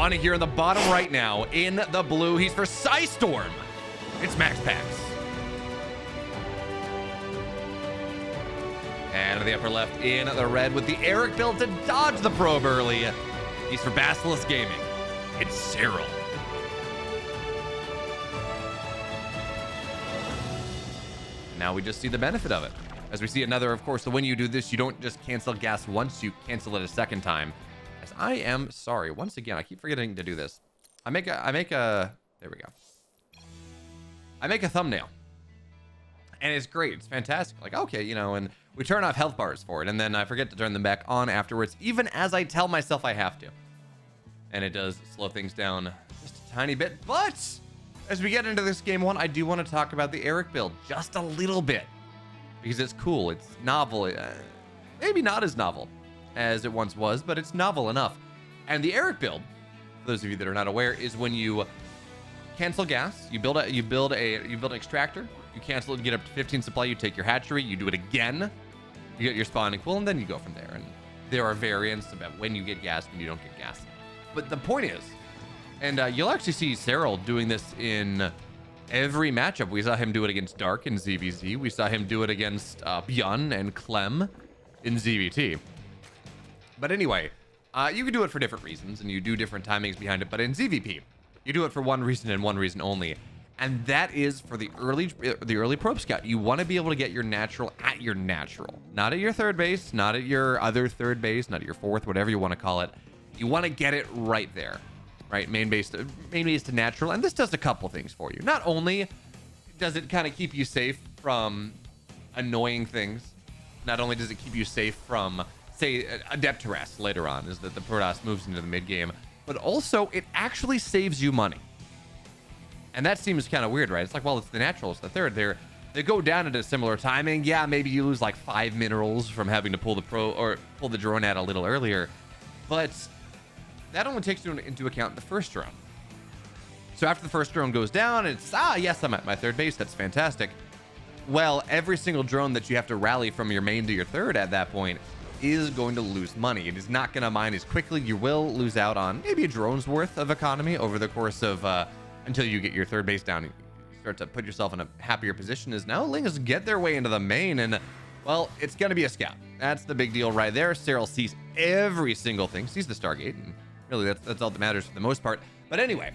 On here in the bottom right now, in the blue, he's for Storm. It's MaxPax. And in the upper left, in the red, with the Eric build to dodge the probe early. He's for Basilisk Gaming. It's Cyril. Now we just see the benefit of it. As we see another, of course, so when you do this, you don't just cancel gas once, you cancel it a second time. As I am sorry, once again, I keep forgetting to do this. I make a, there we go. I make a thumbnail. And it's great, it's fantastic. Like, okay, you know, and we turn off health bars for it, and then I forget to turn them back on afterwards, even as I tell myself I have to. And it does slow things down just a tiny bit, but as we get into this game one, I do want to talk about the Eric build just a little bit. Because it's cool, it's novel, maybe not as novel as it once was, but it's novel enough. And the Eric build, for those of you that are not aware, is when you cancel gas, you build an extractor, you cancel it to get up to 15 supply, you take your hatchery, you do it again, you get your spawning pool, and then you go from there. And there are variants about when you get gas, when you don't get gas. But the point is, and you'll actually see Serral doing this in every matchup. We saw him do it against Dark in ZVZ. We saw him do it against Bjorn and Clem in ZVT. But anyway, you can do it for different reasons, and you do different timings behind it. But in ZVP, you do it for one reason and one reason only, and that is for the early probe scout. You want to be able to get your natural at your natural, not at your third base, not at your other third base, not at your fourth, whatever you want to call it. You want to get it right there. Right, main base to natural, and this does a couple things for you. Not only does it kind of keep you safe from annoying things, not only does it keep you safe from, say, Adept Terrass later on, as that the Protoss moves into the mid game, but also it actually saves you money. And that seems kind of weird, right? It's like, well, it's the natural, it's the third. They go down at a similar timing. Yeah, maybe you lose like 5 minerals from having to pull the drone out a little earlier, but that only takes into account the first drone. So after the first drone goes down, it's, yes, I'm at my third base. That's fantastic. Well, every single drone that you have to rally from your main to your third at that point is going to lose money. It is not going to mine as quickly. You will lose out on maybe a drone's worth of economy over the course of, until you get your third base down. You start to put yourself in a happier position, as now Lings get their way into the main, and, well, it's going to be a scout. That's the big deal right there. Serral sees every single thing, sees the Stargate, and really, that's all that matters for the most part. But anyway,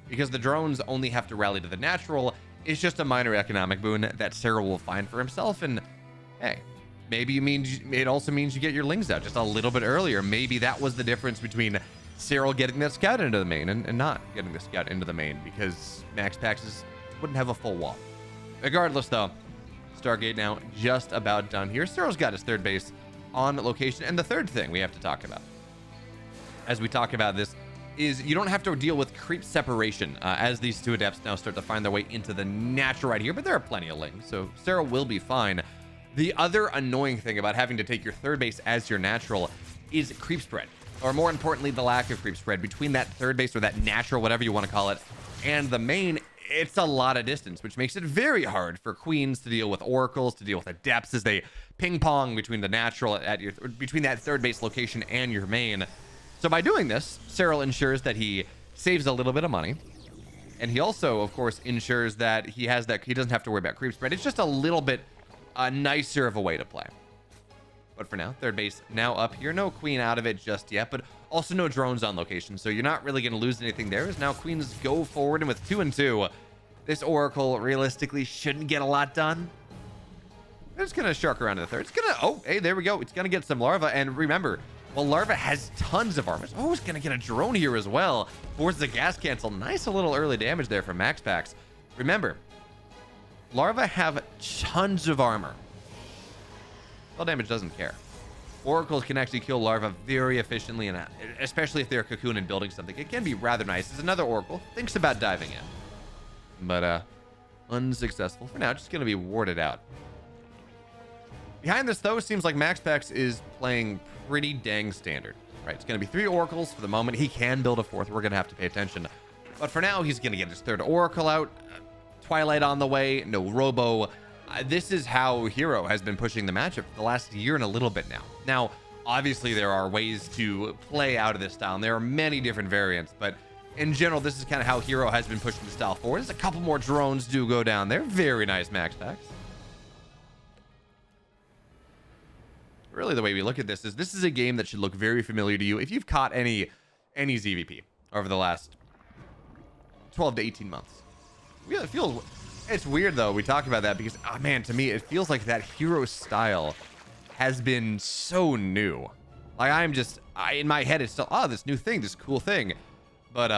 because the drones only have to rally to the natural, it's just a minor economic boon that Serral will find for himself. And hey, maybe it also means you get your Lings out just a little bit earlier. Maybe that was the difference between Serral getting that scout into the main and not getting the scout into the main, because MaxPax wouldn't have a full wall. Regardless, though, Stargate now just about done here. Serral's got his third base on location. And the third thing we have to talk about, as we talk about this, is you don't have to deal with creep separation as these two adepts now start to find their way into the natural right here, but there are plenty of Lings, so Serral will be fine. The other annoying thing about having to take your third base as your natural is creep spread, or more importantly, the lack of creep spread between that third base, or that natural, whatever you want to call it, and the main. It's a lot of distance, which makes it very hard for queens to deal with oracles, to deal with adepts as they ping pong between the natural between that third base location and your main. So by doing this, Serral ensures that he saves a little bit of money, and he also, of course, ensures that he doesn't have to worry about creep spread. It's just a little bit nicer of a way to play. But for now, third base now up here. No queen out of it just yet, but also no drones on location, so you're not really going to lose anything there, as now queens go forward, and with 2 and 2, this oracle realistically shouldn't get a lot done. It's going to shark around to the third. It's going to, oh, hey, there we go. It's going to get some larva, and remember, well, larva has tons of armor. Oh, it's going to get a drone here as well. Forces the gas cancel. Nice a little early damage there from MaxPax. Remember, larva have tons of armor. Spell damage doesn't care. Oracles can actually kill larva very efficiently, and especially if they're a cocoon and building something. It can be rather nice. As another oracle thinks about diving in, but unsuccessful for now. Just going to be warded out. Behind this, though, seems like MaxPax is playing pretty dang standard. Right, it's going to be 3 oracles for the moment. He can build a 4th. We're going to have to pay attention. But for now, he's going to get his 3rd oracle out. Twilight on the way. No robo. This is how Hero has been pushing the matchup for the last year and a little bit now. Now, Obviously, there are ways to play out of this style, and there are many different variants, but in general, this is kind of how Hero has been pushing the style forward. There's a couple more drones do go down there. Very nice MaxPax. Really, the way we look at this is a game that should look very familiar to you if you've caught any ZVP over the last 12 to 18 months. Really feels, it's weird though, we talk about that because, oh man, to me, it feels like that Hero style has been so new. Like in my head, it's still, this new thing, this cool thing. But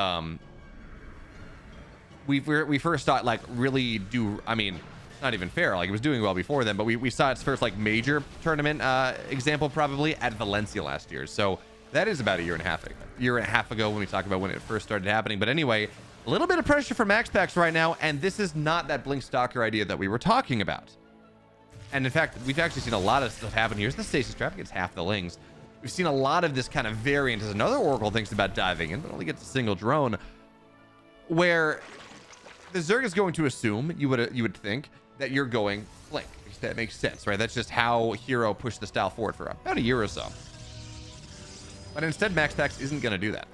we first saw it like really do, I mean, not even fair, like it was doing well before then, but we saw its first like major tournament example probably at Valencia last year. So that is about a year and a half ago when we talk about when it first started happening. But anyway, a little bit of pressure for MaxPax right now, and this is not that Blink Stalker idea that we were talking about. And in fact, we've actually seen a lot of stuff happen. Here's the stasis trap, gets half the lings. We've seen a lot of this kind of variant as another Oracle thinks about diving in, but only gets a single drone, where the Zerg is going to assume, you would think, that you're going Blink. That makes sense, right? That's just how Hero pushed the style forward for about a year or so. But instead, MaxPax isn't going to do that.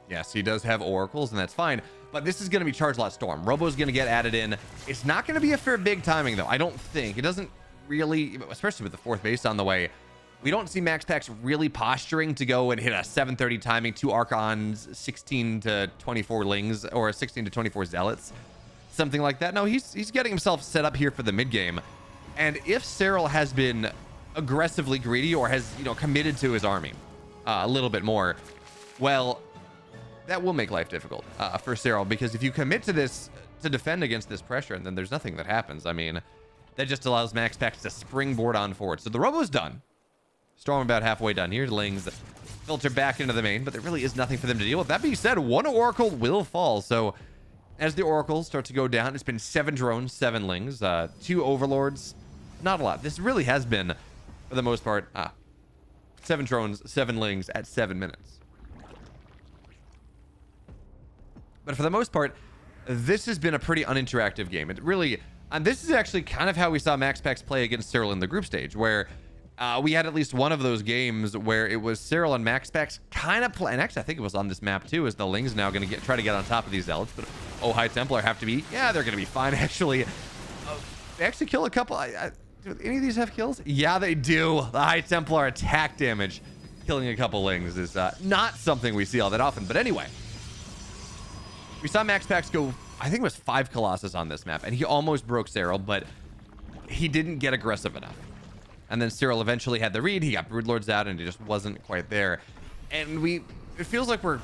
Yes, he does have Oracles, and that's fine, but this is going to be Charge Lot Storm. Robo's going to get added in. It's not going to be a fair big timing, though. I don't think. It doesn't really, especially with the 4th base on the way, we don't see MaxPax really posturing to go and hit a 7:30 timing, 2 Archons, 16 to 24 Lings, or 16 to 24 Zealots, something like that. No, he's getting himself set up here for the mid game. And if Serral has been aggressively greedy or has, committed to his army a little bit more, well, that will make life difficult for Serral, because if you commit to this to defend against this pressure, and then there's nothing that happens, I mean, that just allows MaxPax to springboard on forward. So the Robo's done. Storm about halfway done here. Lings filter back into the main, but there really is nothing for them to deal with. That being said, 1 Oracle will fall. So as the Oracles start to go down, it's been 7 drones, 7 Lings, 2 Overlords. Not a lot. This really has been, for the most part, 7 drones, 7 Lings at 7 minutes. But for the most part, this has been a pretty uninteractive game. It really, and this is actually kind of how we saw MaxPax play against Cyril in the group stage, where we had at least one of those games where it was Cyril and MaxPax kind of play, and actually I think it was on this map too, as the Lings now going to try to get on top of these Zealots, but High Templar have to be, yeah, they're going to be fine actually. They actually kill a couple. Do any of these have kills? Yeah, they do. The High Templar attack damage, killing a couple Lings is not something we see all that often. But anyway, we saw MaxPax go, I think it was 5 Colossus on this map, and he almost broke Cyril, but he didn't get aggressive enough. And then Cyril eventually had the read. He got Broodlords out, and it just wasn't quite there. And it feels like we're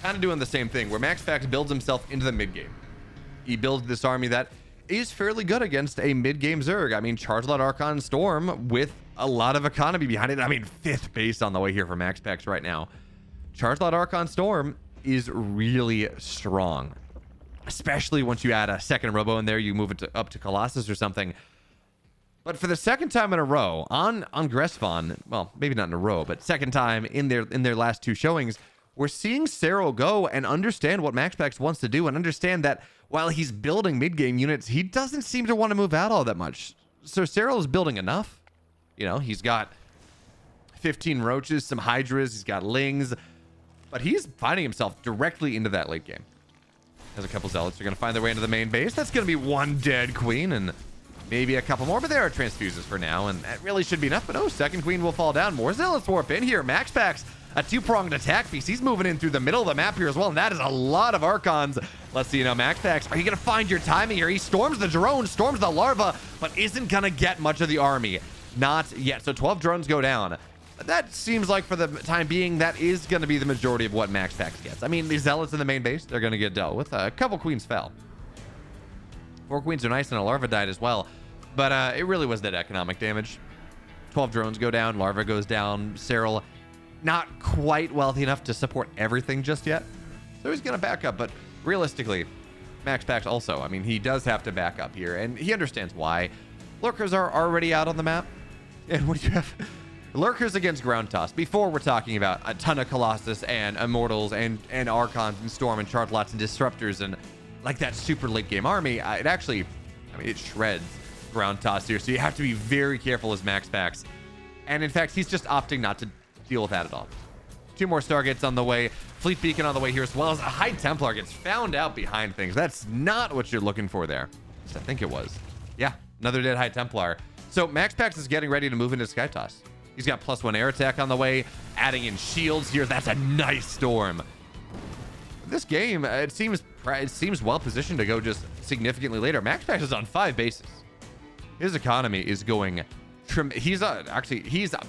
kind of doing the same thing, where MaxPax builds himself into the mid game. He builds this army that is fairly good against a mid-game Zerg. I mean, Charge Lot Archon Storm with a lot of economy behind it. I mean, 5th base on the way here for MaxPax right now. Charge Lot Archon Storm is really strong, especially once you add a 2nd Robo in there. You move it up to Colossus or something. But for the 2nd time in a row on Gressvon, well, maybe not in a row, but 2nd time in their last 2 showings, we're seeing Serral go and understand what MaxPax wants to do, and understand that while he's building mid-game units, he doesn't seem to want to move out all that much. So Serral is building enough. He's got 15 Roaches, some Hydras, he's got Lings, but he's finding himself directly into that late game. There's a couple Zealots are going to find their way into the main base. That's going to be 1 dead Queen, and maybe a couple more, but there are transfuses for now, and that really should be enough. But 2nd Queen will fall down. More Zealots warp in here. MaxPax, a 2-pronged attack piece. He's moving in through the middle of the map here as well, and that is a lot of Archons. Let's see, MaxPax, are you going to find your timing here? He storms the drone, storms the larva, but isn't going to get much of the army. Not yet. So 12 drones go down. That seems like for the time being, that is going to be the majority of what MaxPax gets. I mean, these Zealots in the main base, they're going to get dealt with. A couple Queens fell. 4 Queens are nice, and a larva died as well. But it really was that economic damage. 12 drones go down, larva goes down. Serral not quite wealthy enough to support everything just yet, so he's going to back up. But realistically, MaxPax also, I mean, he does have to back up here, and he understands why. Lurkers are already out on the map. And what do you have? Lurkers against ground toss. Before, we're talking about a ton of Colossus and Immortals and Archons and Storm and Charge Lots and Disruptors and like that super late game army. It shreds ground toss here, so you have to be very careful as MaxPax And in fact, he's just opting not to deal with that at all. 2 more Stargates on the way. Fleet Beacon on the way here, as well as a High Templar gets found out behind things. That's not what you're looking for there. At least I think it was. Yeah, another dead High Templar. So MaxPax is getting ready to move into Skytoss. He's got +1 air attack on the way, adding in shields here. That's a nice storm. This game, it seems well positioned to go just significantly later. MaxPax is on 5 bases. His economy is going. He's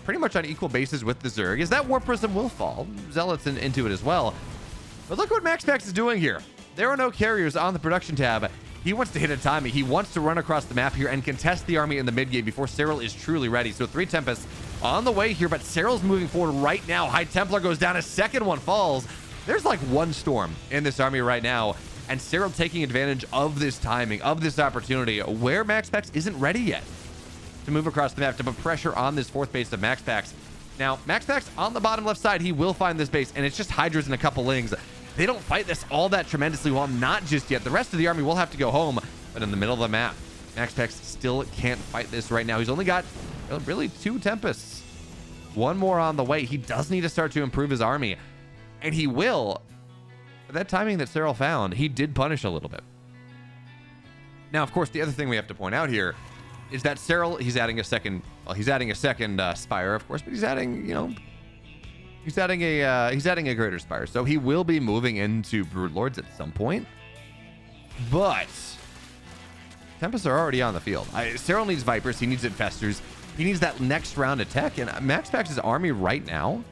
pretty much on equal bases with the Zerg. Is that War Prism will fall? Zealots into it as well. But look what MaxPax is doing here. There are no carriers on the production tab. He wants to hit a timing. He wants to run across the map here and contest the army in the mid game before Cyril is truly ready. So 3 Tempests on the way here, but Cyril's moving forward right now. High Templar goes down. A second one falls. There's like 1 storm in this army right now, and Cyril taking advantage of this timing, of this opportunity where MaxPax isn't ready yet to move across the map to put pressure on this 4th base of MaxPax. Now, MaxPax on the bottom left side, he will find this base, and it's just Hydras and a couple Lings. They don't fight this all that tremendously well, not just yet. The rest of the army will have to go home, but in the middle of the map, MaxPax still can't fight this right now. He's only got really 2 Tempests. 1 more on the way. He does need to start to improve his army, and he will. But that timing that Serral found, he did punish a little bit. Now, of course, the other thing we have to point out here is that Serral, he's adding a second Spire, of course, but he's adding, he's adding a greater Spire. So he will be moving into Broodlords at some point. But Tempests are already on the field. Serral needs Vipers, he needs Infestors, he needs that next round attack, and MaxPax's army right now,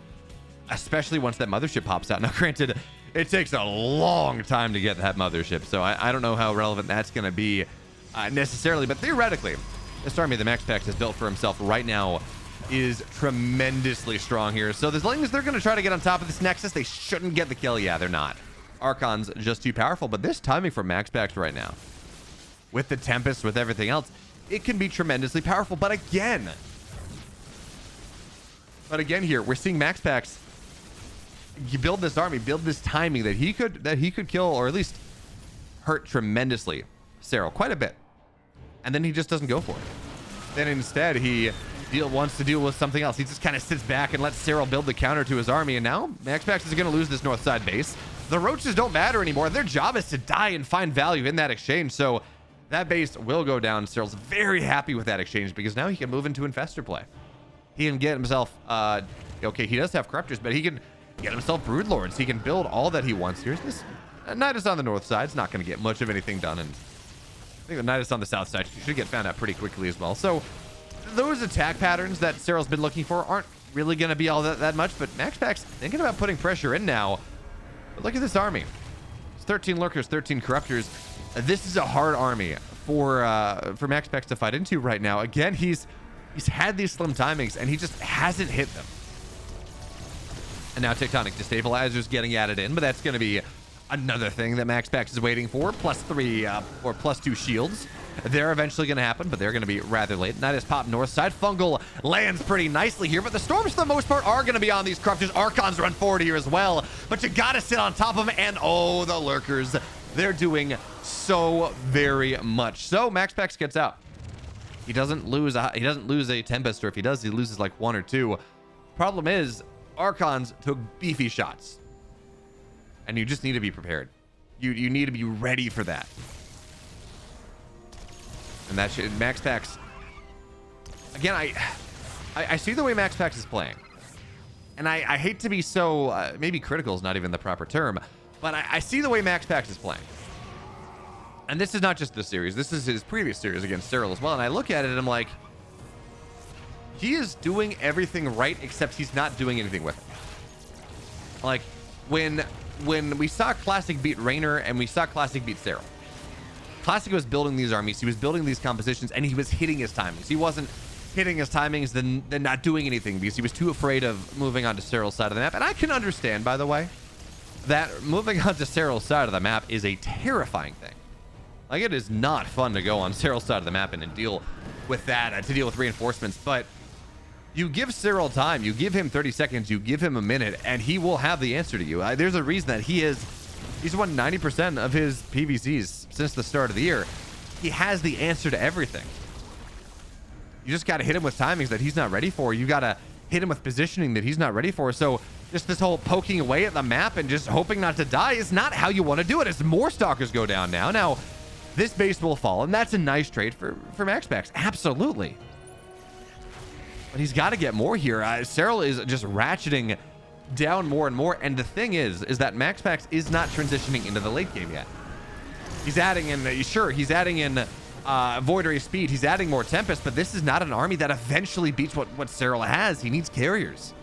especially once that mothership pops out. Now, granted, it takes a long time to get that mothership, so I don't know how relevant that's going to be necessarily, but theoretically, this army that MaxPax has built for himself right now is tremendously strong here. So the Lings, they're going to try to get on top of this Nexus. They shouldn't get the kill. Yeah, they're not. Archon's just too powerful, but this timing for MaxPax right now, with the Tempest, with everything else, it can be tremendously powerful. But again here, we're seeing MaxPax, you build this army, build this timing that he could kill, or at least hurt tremendously Serral quite a bit, and then he just doesn't go for it. Then instead he wants to deal with something else. He just kind of sits back and lets Serral build the counter to his army, and now MaxPax is going to lose this north side base. The roaches don't matter anymore. Their job is to die and find value in that exchange, so that base will go down. Serral's very happy with that exchange because now he can move into Infestor play. He can get himself okay, he does have Corruptors, but he can get himself Broodlords. He can build all that he wants. Here's this Nidus on the north side. It's not going to get much of anything done, and I think the Nidus on the south side should get found out pretty quickly as well. So those attack patterns that Serral's been looking for aren't really going to be all that much, but MaxPax thinking about putting pressure in now. But look at this army. It's 13 Lurkers, 13 Corruptors. This is a hard army for MaxPax to fight into right now. Again, he's had these slim timings, and he just hasn't hit them. And now Tectonic Destabilizers getting added in, but that's going to be another thing that MaxPax is waiting for. +3 or +2 shields. They're eventually going to happen, but they're going to be rather late. Nidus pop north side. Fungal lands pretty nicely here, but the Storms, for the most part, are going to be on these Corruptors. Archons run forward here as well, but you got to sit on top of them, and oh, the Lurkers. They're doing so very much. So MaxPax gets out. He doesn't lose a Tempest, or if he does, he loses like 1 or 2. Problem is, Archons took beefy shots, and you just need to be prepared. You need to be ready for that. And that should, MaxPax, again, I see the way MaxPax is playing, and I hate to be so maybe critical is not even the proper term, but I see the way MaxPax is playing. And this is not just this series, this is his previous series against Cyril as well, and I look at it and I'm like, he is doing everything right, except he's not doing anything with it. Like, when we saw Classic beat Raynor and we saw Classic beat Serral, Classic was building these armies, he was building these compositions, and he was hitting his timings. He wasn't hitting his timings, then not doing anything, because he was too afraid of moving on to Cyril's side of the map. And I can understand, by the way, that moving on to Cyril's side of the map is a terrifying thing. Like, it is not fun to go on Cyril's side of the map and deal with that, to deal with reinforcements, but you give Cyril time, you give him 30 seconds, you give him a minute, and he will have the answer to you. There's a reason that he's won 90% of his PVCs since the start of the year. He has the answer to everything. You just got to hit him with timings that he's not ready for. You got to hit him with positioning that he's not ready for. So just this whole poking away at the map and just hoping not to die is not how you want to do it. As more stalkers go down now this base will fall, and that's a nice trade for MaxPax. Absolutely. But he's got to get more here. Serral is just ratcheting down more and more. And the thing is that MaxPax is not transitioning into the late game yet. He's adding in, he's adding in Void Ray speed. He's adding more Tempest, but this is not an army that eventually beats what Serral has. He needs carriers.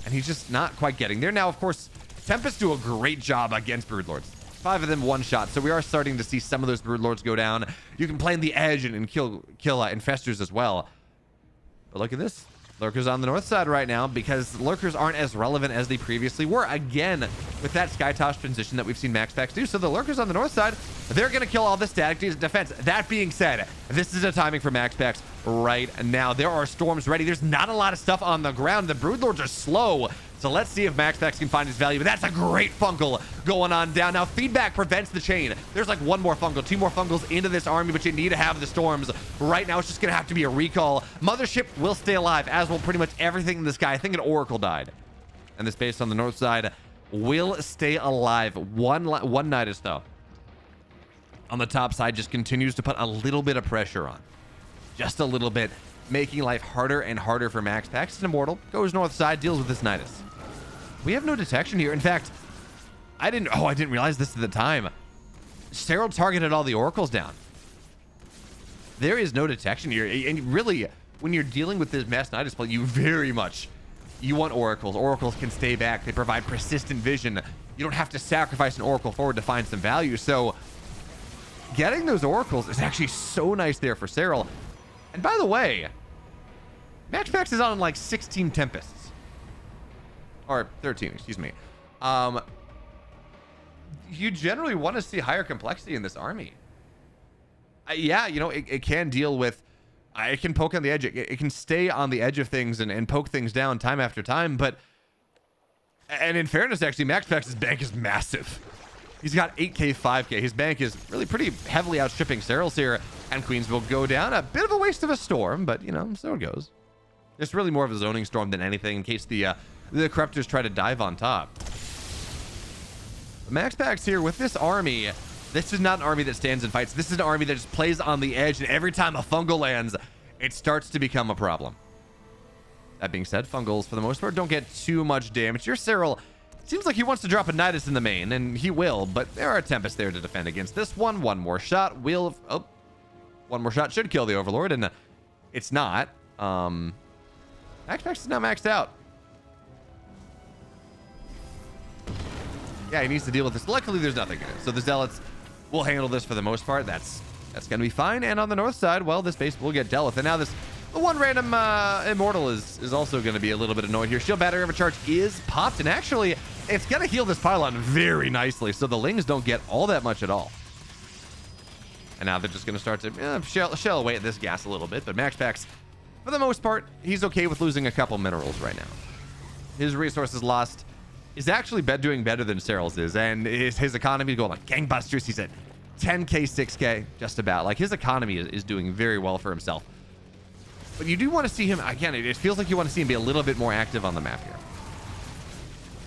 And he's just not quite getting there. Now, of course, Tempest do a great job against Broodlords. 5 of them one shot, so we are starting to see some of those Broodlords go down. You can play in the edge and kill Infestors as well. But look at this. Lurkers on the north side right now, because Lurkers aren't as relevant as they previously were. Again, with that Skytoss transition that we've seen MaxPax do. So the Lurkers on the north side, they're going to kill all the static defense. That being said, this is a timing for MaxPax right now. There are storms ready. There's not a lot of stuff on the ground. The Broodlords are slow. So let's see if MaxPax can find his value. But that's a great fungal going on down. Now, feedback prevents the chain. There's like one more fungal, 2 more fungals into this army, but you need to have the storms. Right now, it's just going to have to be a recall. Mothership will stay alive, as will pretty much everything in the sky. I think an Oracle died. And this base on the north side will stay alive. One Nidus, though, on the top side just continues to put a little bit of pressure on. Just a little bit, making life harder and harder for MaxPax. It's an Immortal, goes north side, deals with this Nidus. We have no detection here. In fact, I didn't realize this at the time. Serral targeted all the Oracles down. There is no detection here. And really, when you're dealing with this Mass Nidus play, you want Oracles. Oracles can stay back. They provide persistent vision. You don't have to sacrifice an Oracle forward to find some value. So getting those Oracles is actually so nice there for Serral. And by the way, MaxPax is on like 16 Tempests. Or 13, excuse me. You generally want to see higher complexity in this army. Yeah, you know, it can deal with... it can poke on the edge. It can stay on the edge of things and poke things down time after time. But... And in fairness, actually, MaxPax's bank is massive. He's got 8k, 5k. His bank is really pretty heavily outstripping Serral's here. And Queens will go down. A bit of a waste of a storm, but, you know, so it goes. It's really more of a zoning storm than anything in case the Corruptors try to dive on top. MaxPax here with this army. This is not an army that stands and fights. This is an army that just plays on the edge, and every time a fungal lands, it starts to become a problem. That being said, fungals, for the most part, don't get too much damage. Your Serral seems like he wants to drop a Nidus in the main, and he will, but there are Tempests there to defend against this one. One more shot will... Oh, one more shot should kill the Overlord, and it's not. MaxPax is now maxed out. Yeah, he needs to deal with this. Luckily, there's nothing in it. So the Zealots will handle this for the most part. That's going to be fine. And on the north side, well, this base will get dealt with. And now the one random Immortal is also going to be a little bit annoyed here. Shield Battery Overcharge is popped. And actually, it's going to heal this pylon very nicely. So the Lings don't get all that much at all. And now they're just going to start to shell away at this gas a little bit. But MaxPax, for the most part, he's okay with losing a couple minerals right now. His resources lost is actually doing better than Serral's is, and his economy is going like gangbusters. He's at 10k, 6k, just about. Like, his economy is doing very well for himself. But you do want to see him, again, it feels like you want to see him be a little bit more active on the map here.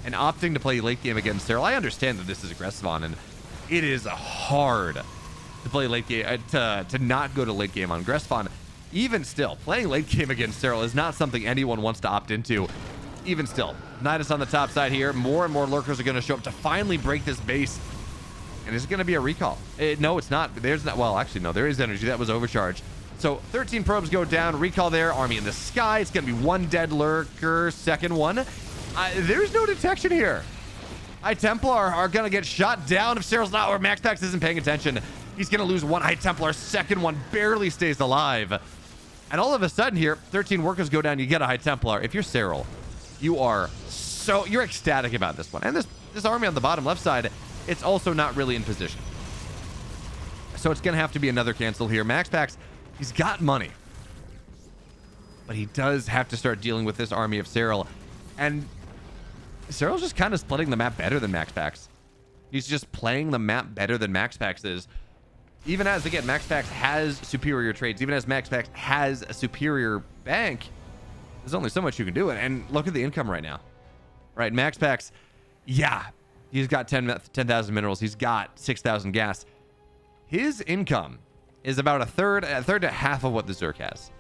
And opting to play late game against Serral, I understand that this is aggressive on, and it is hard to play late game, to not go to late game on Gressfon. Even still, playing late game against Serral is not something anyone wants to opt into. Even still, Nidus on the top side here. More and more Lurkers are going to show up to finally break this base. And it's going to be a recall. No, it's not. There's not. Well, actually, no. There is energy. That was overcharged. So 13 probes go down. Recall there. Army in the sky. It's going to be one dead Lurker. Second one. There's no detection here. High Templar are going to get shot down if Serral's not, or MaxPax isn't paying attention. He's going to lose one High Templar. Second one barely stays alive. And all of a sudden here, 13 workers go down. You get a High Templar. If you're Serral, you're ecstatic about this one. And this army on the bottom left side, it's also not really in position. So it's going to have to be another cancel here. MaxPax, he's got money. But he does have to start dealing with this army of Serral. And Serral's just kind of splitting the map better than MaxPax. He's just playing the map better than MaxPax is. even as, again, MaxPax has superior trades, even as MaxPax has a superior bank, there's only so much you can do. And look at the income right now, right? MaxPax, yeah, he's got 10,000 minerals. He's got 6,000 gas. His income is about a third to half of what the Zerg has.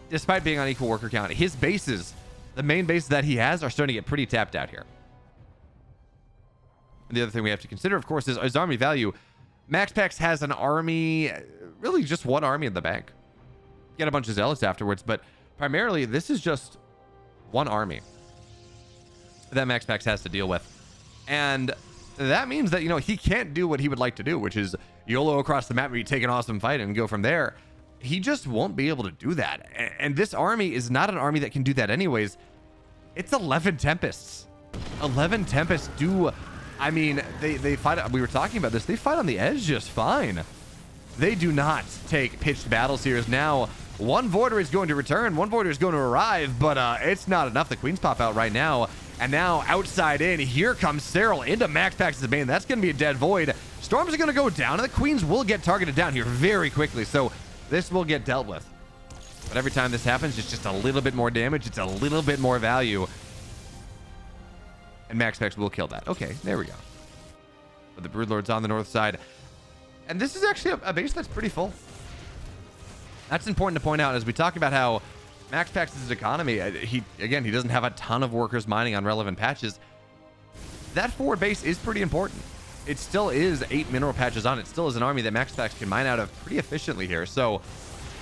Despite being on equal worker count, his bases, the main bases that he has, are starting to get pretty tapped out here. And the other thing we have to consider, of course, is his army value. MaxPax has an army, really just one army in the bank. Get a bunch of zealots afterwards, but primarily this is just one army that MaxPax has to deal with. And that means that, you know, he can't do what he would like to do, which is YOLO across the map where you take an awesome fight and go from there. He just won't be able to do that. And this army is not an army that can do that anyways. It's 11 Tempests. 11 Tempests do, I mean, they fight, we were talking about this, they fight on the edge just fine. They do not take pitched battles here. As now, one Voider is going to return, one Voider is going to arrive, but it's not enough. The Queens pop out right now. And now, outside in, here comes Serral into MaxPax's main. That's going to be a dead Void. Storms are going to go down, and the Queens will get targeted down here very quickly. So this will get dealt with. But every time this happens, it's just a little bit more damage. It's a little bit more value. And MaxPax will kill that. Okay, there we go. But the Broodlord's on the north side. And this is actually a base that's pretty full. That's important to point out as we talk about how MaxPax's economy, he doesn't have a ton of workers mining on relevant patches. That forward base is pretty important. It still is 8 mineral patches on. It still is an army that MaxPax can mine out of pretty efficiently here. So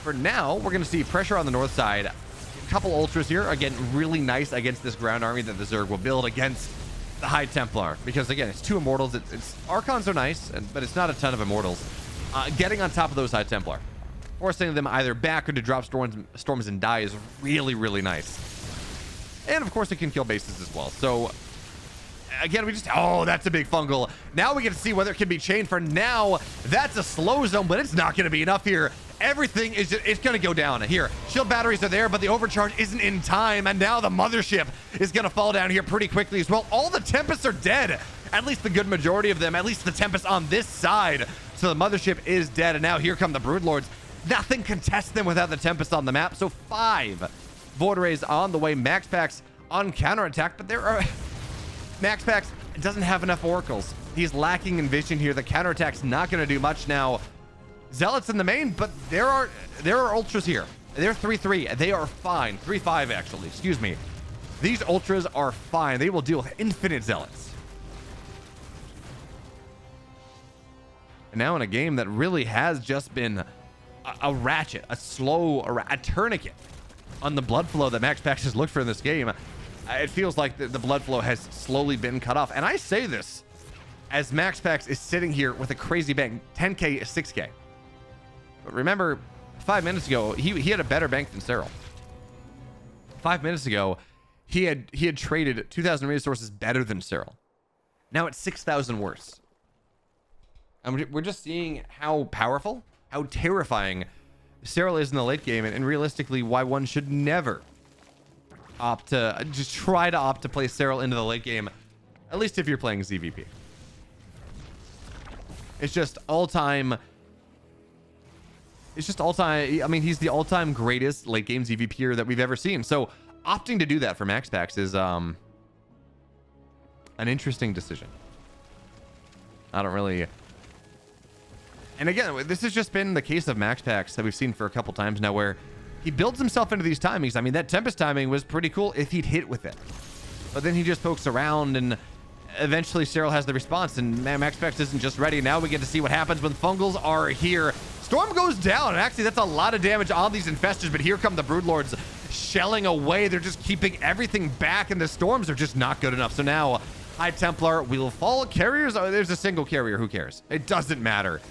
for now, we're going to see pressure on the north side. A couple ultras here. Again, really nice against this ground army that the Zerg will build against the High Templar. Because again, it's 2 immortals. It's Archons are nice, but it's not a ton of immortals. Getting on top of those High Templar, forcing them either back or to drop storms and die is really, really nice. And of course, it can kill bases as well. So again, oh, that's a big fungal. Now we get to see whether it can be chained. For now, that's a slow zone, but it's not going to be enough here. Everything is just, it's going to go down here. Shield batteries are there, but the overcharge isn't in time. And now the mothership is going to fall down here pretty quickly as well. All the Tempests are dead. At least the good majority of them, at least the Tempest on this side. So the mothership is dead. And now here come the Broodlords. Nothing contests them without the Tempest on the map. So 5 Void Rays on the way. MaxPax on counterattack, but there are... MaxPax doesn't have enough oracles. He's lacking in vision here. The counterattack's not going to do much now. Zealots in the main, but there are ultras here. They're 3-3. They are fine. 3-5 actually. Excuse me. These ultras are fine. They will deal with infinite zealots. And now in a game that really has just been a ratchet, a tourniquet on the blood flow that MaxPax has looked for in this game. It feels like the blood flow has slowly been cut off. And I say this as MaxPax is sitting here with a crazy bank, 10K, 6K. But remember, 5 minutes ago, he had a better bank than Serral. 5 minutes ago, he had traded 2,000 resources better than Serral. Now it's 6,000 worse. And we're just seeing how powerful, how terrifying Serral is in the late game, and realistically why one should never opt to play Serral into the late game, at least if you're playing ZVP. It's just all-time. I mean, he's the all-time greatest late game ZVPer that we've ever seen. So opting to do that for MaxPax is an interesting decision. I don't really. And again, this has just been the case of MaxPax that we've seen for a couple times now, where he builds himself into these timings. I mean, that Tempest timing was pretty cool if he'd hit with it. But then he just pokes around, and eventually Serral has the response, and MaxPax isn't just ready. Now we get to see what happens when Fungals are here. Storm goes down, and actually that's a lot of damage on these Infestors, but here come the Broodlords shelling away. They're just keeping everything back, and the Storms are just not good enough. So now High Templar will fall. Carriers, oh, there's a single carrier. Who cares? It doesn't matter.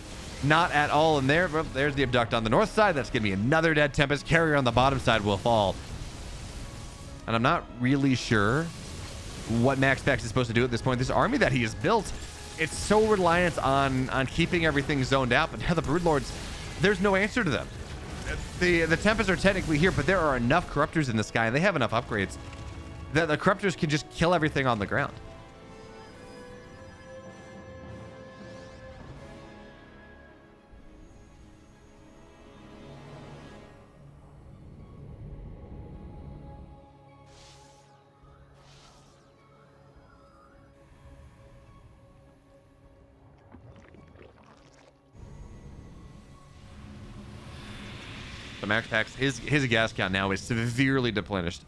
Not at all. And there's the Abduct on the north side. That's going to be another dead Tempest. Carrier on the bottom side will fall. And I'm not really sure what MaxPax is supposed to do at this point. This army that he has built, it's so reliant on keeping everything zoned out. But now the Broodlords, there's no answer to them. The Tempests are technically here, but there are enough Corruptors in the sky, and they have enough upgrades that the Corruptors can just kill everything on the ground. MaxPax, his gas count now is severely depleted.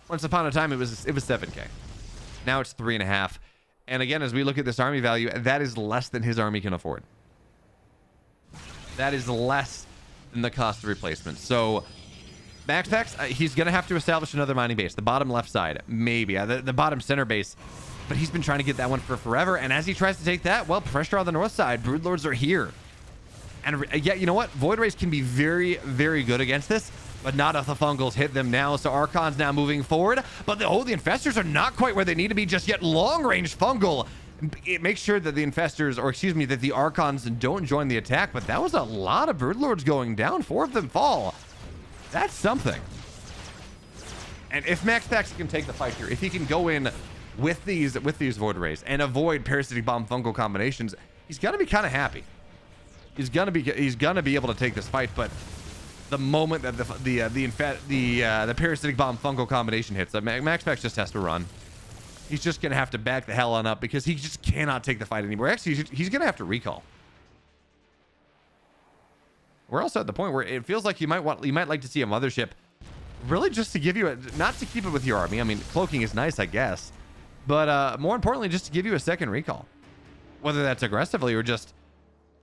Once upon a time, it was 7K. Now it's 3.5. And again, as we look at this army value, that is less than his army can afford. That is less than the cost of replacement. So MaxPax, he's going to have to establish another mining base. The bottom left side, maybe. The bottom center base. But he's been trying to get that one for forever. And as he tries to take that, well, pressure on the north side. Broodlords are here. And yeah, you know what? Void Rays can be very, very good against this, but not if the fungals hit them now. So Archon's now moving forward. But the infestors are not quite where they need to be just yet. Long-range fungal. It makes sure that the infestors, or excuse me, that the Archons don't join the attack. But that was a lot of Broodlords going down. 4 of them fall. That's something. And if MaxPax can take the fight here, if he can go in with these Void Rays and avoid parasitic bomb fungal combinations, he's gonna be kind of happy. He's gonna be able to take this fight. But the moment that the parasitic bomb fungal combination hits, MaxPax just has to run. He's just gonna have to back the hell on up because he just cannot take the fight anymore. Actually, he's gonna have to recall. We're also at the point where it feels like you might like to see a mothership, really just to give you not to keep it with your army. I mean, cloaking is nice, I guess, but more importantly, just to give you a second recall, whether that's aggressively or just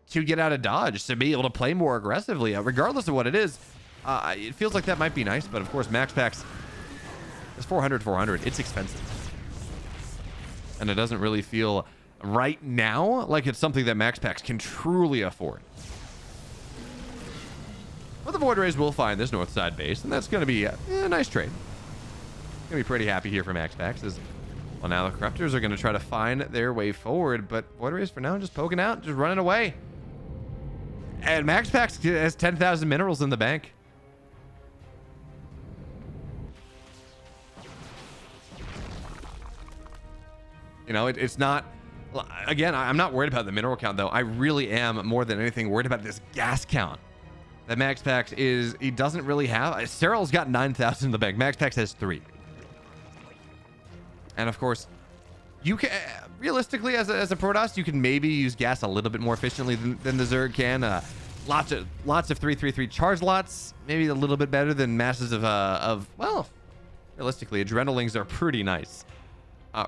to get out of dodge, to be able to play more aggressively, regardless of what it is. It feels like that might be nice, but of course, MaxPax is 400. It's expensive, and it doesn't really feel right now like it's something that MaxPax can truly afford. But the Void Rays will find this north side base, and that's going to be a nice trade. Going to be pretty happy here for MaxPax. Well, now the Corruptors are going to try to find their way forward, but Void Rays for now just poking out, just running away. And MaxPax has 10,000 minerals in the bank. You know, it's not... Again, I'm not worried about the mineral count, though. I really am, more than anything, worried about this gas count that MaxPax he doesn't really have. Serral's got 9,000 in the bank. MaxPax has 3. And of course, you can realistically, as a Protoss, you can maybe use gas a little bit more efficiently than the Zerg can. Lots of 333 charge lots, maybe a little bit better than masses of well, realistically, adrenalings are pretty nice.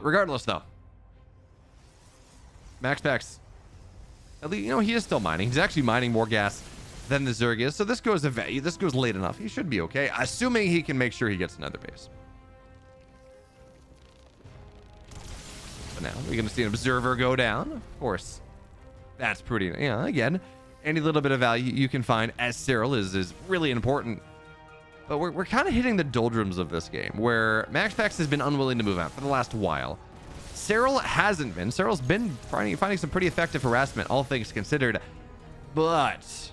Regardless, though, MaxPax, at least, you know, he is still mining. He's actually mining more gas than the Zerg is, so this goes late enough. He should be okay, assuming he can make sure he gets another base. But now we're gonna see an observer go down. Of course, that's pretty. Yeah, again, any little bit of value you can find as Cyril is really important. But we're kind of hitting the doldrums of this game, where MaxPax has been unwilling to move out for the last while. Cyril hasn't been. Cyril's been finding some pretty effective harassment, all things considered, but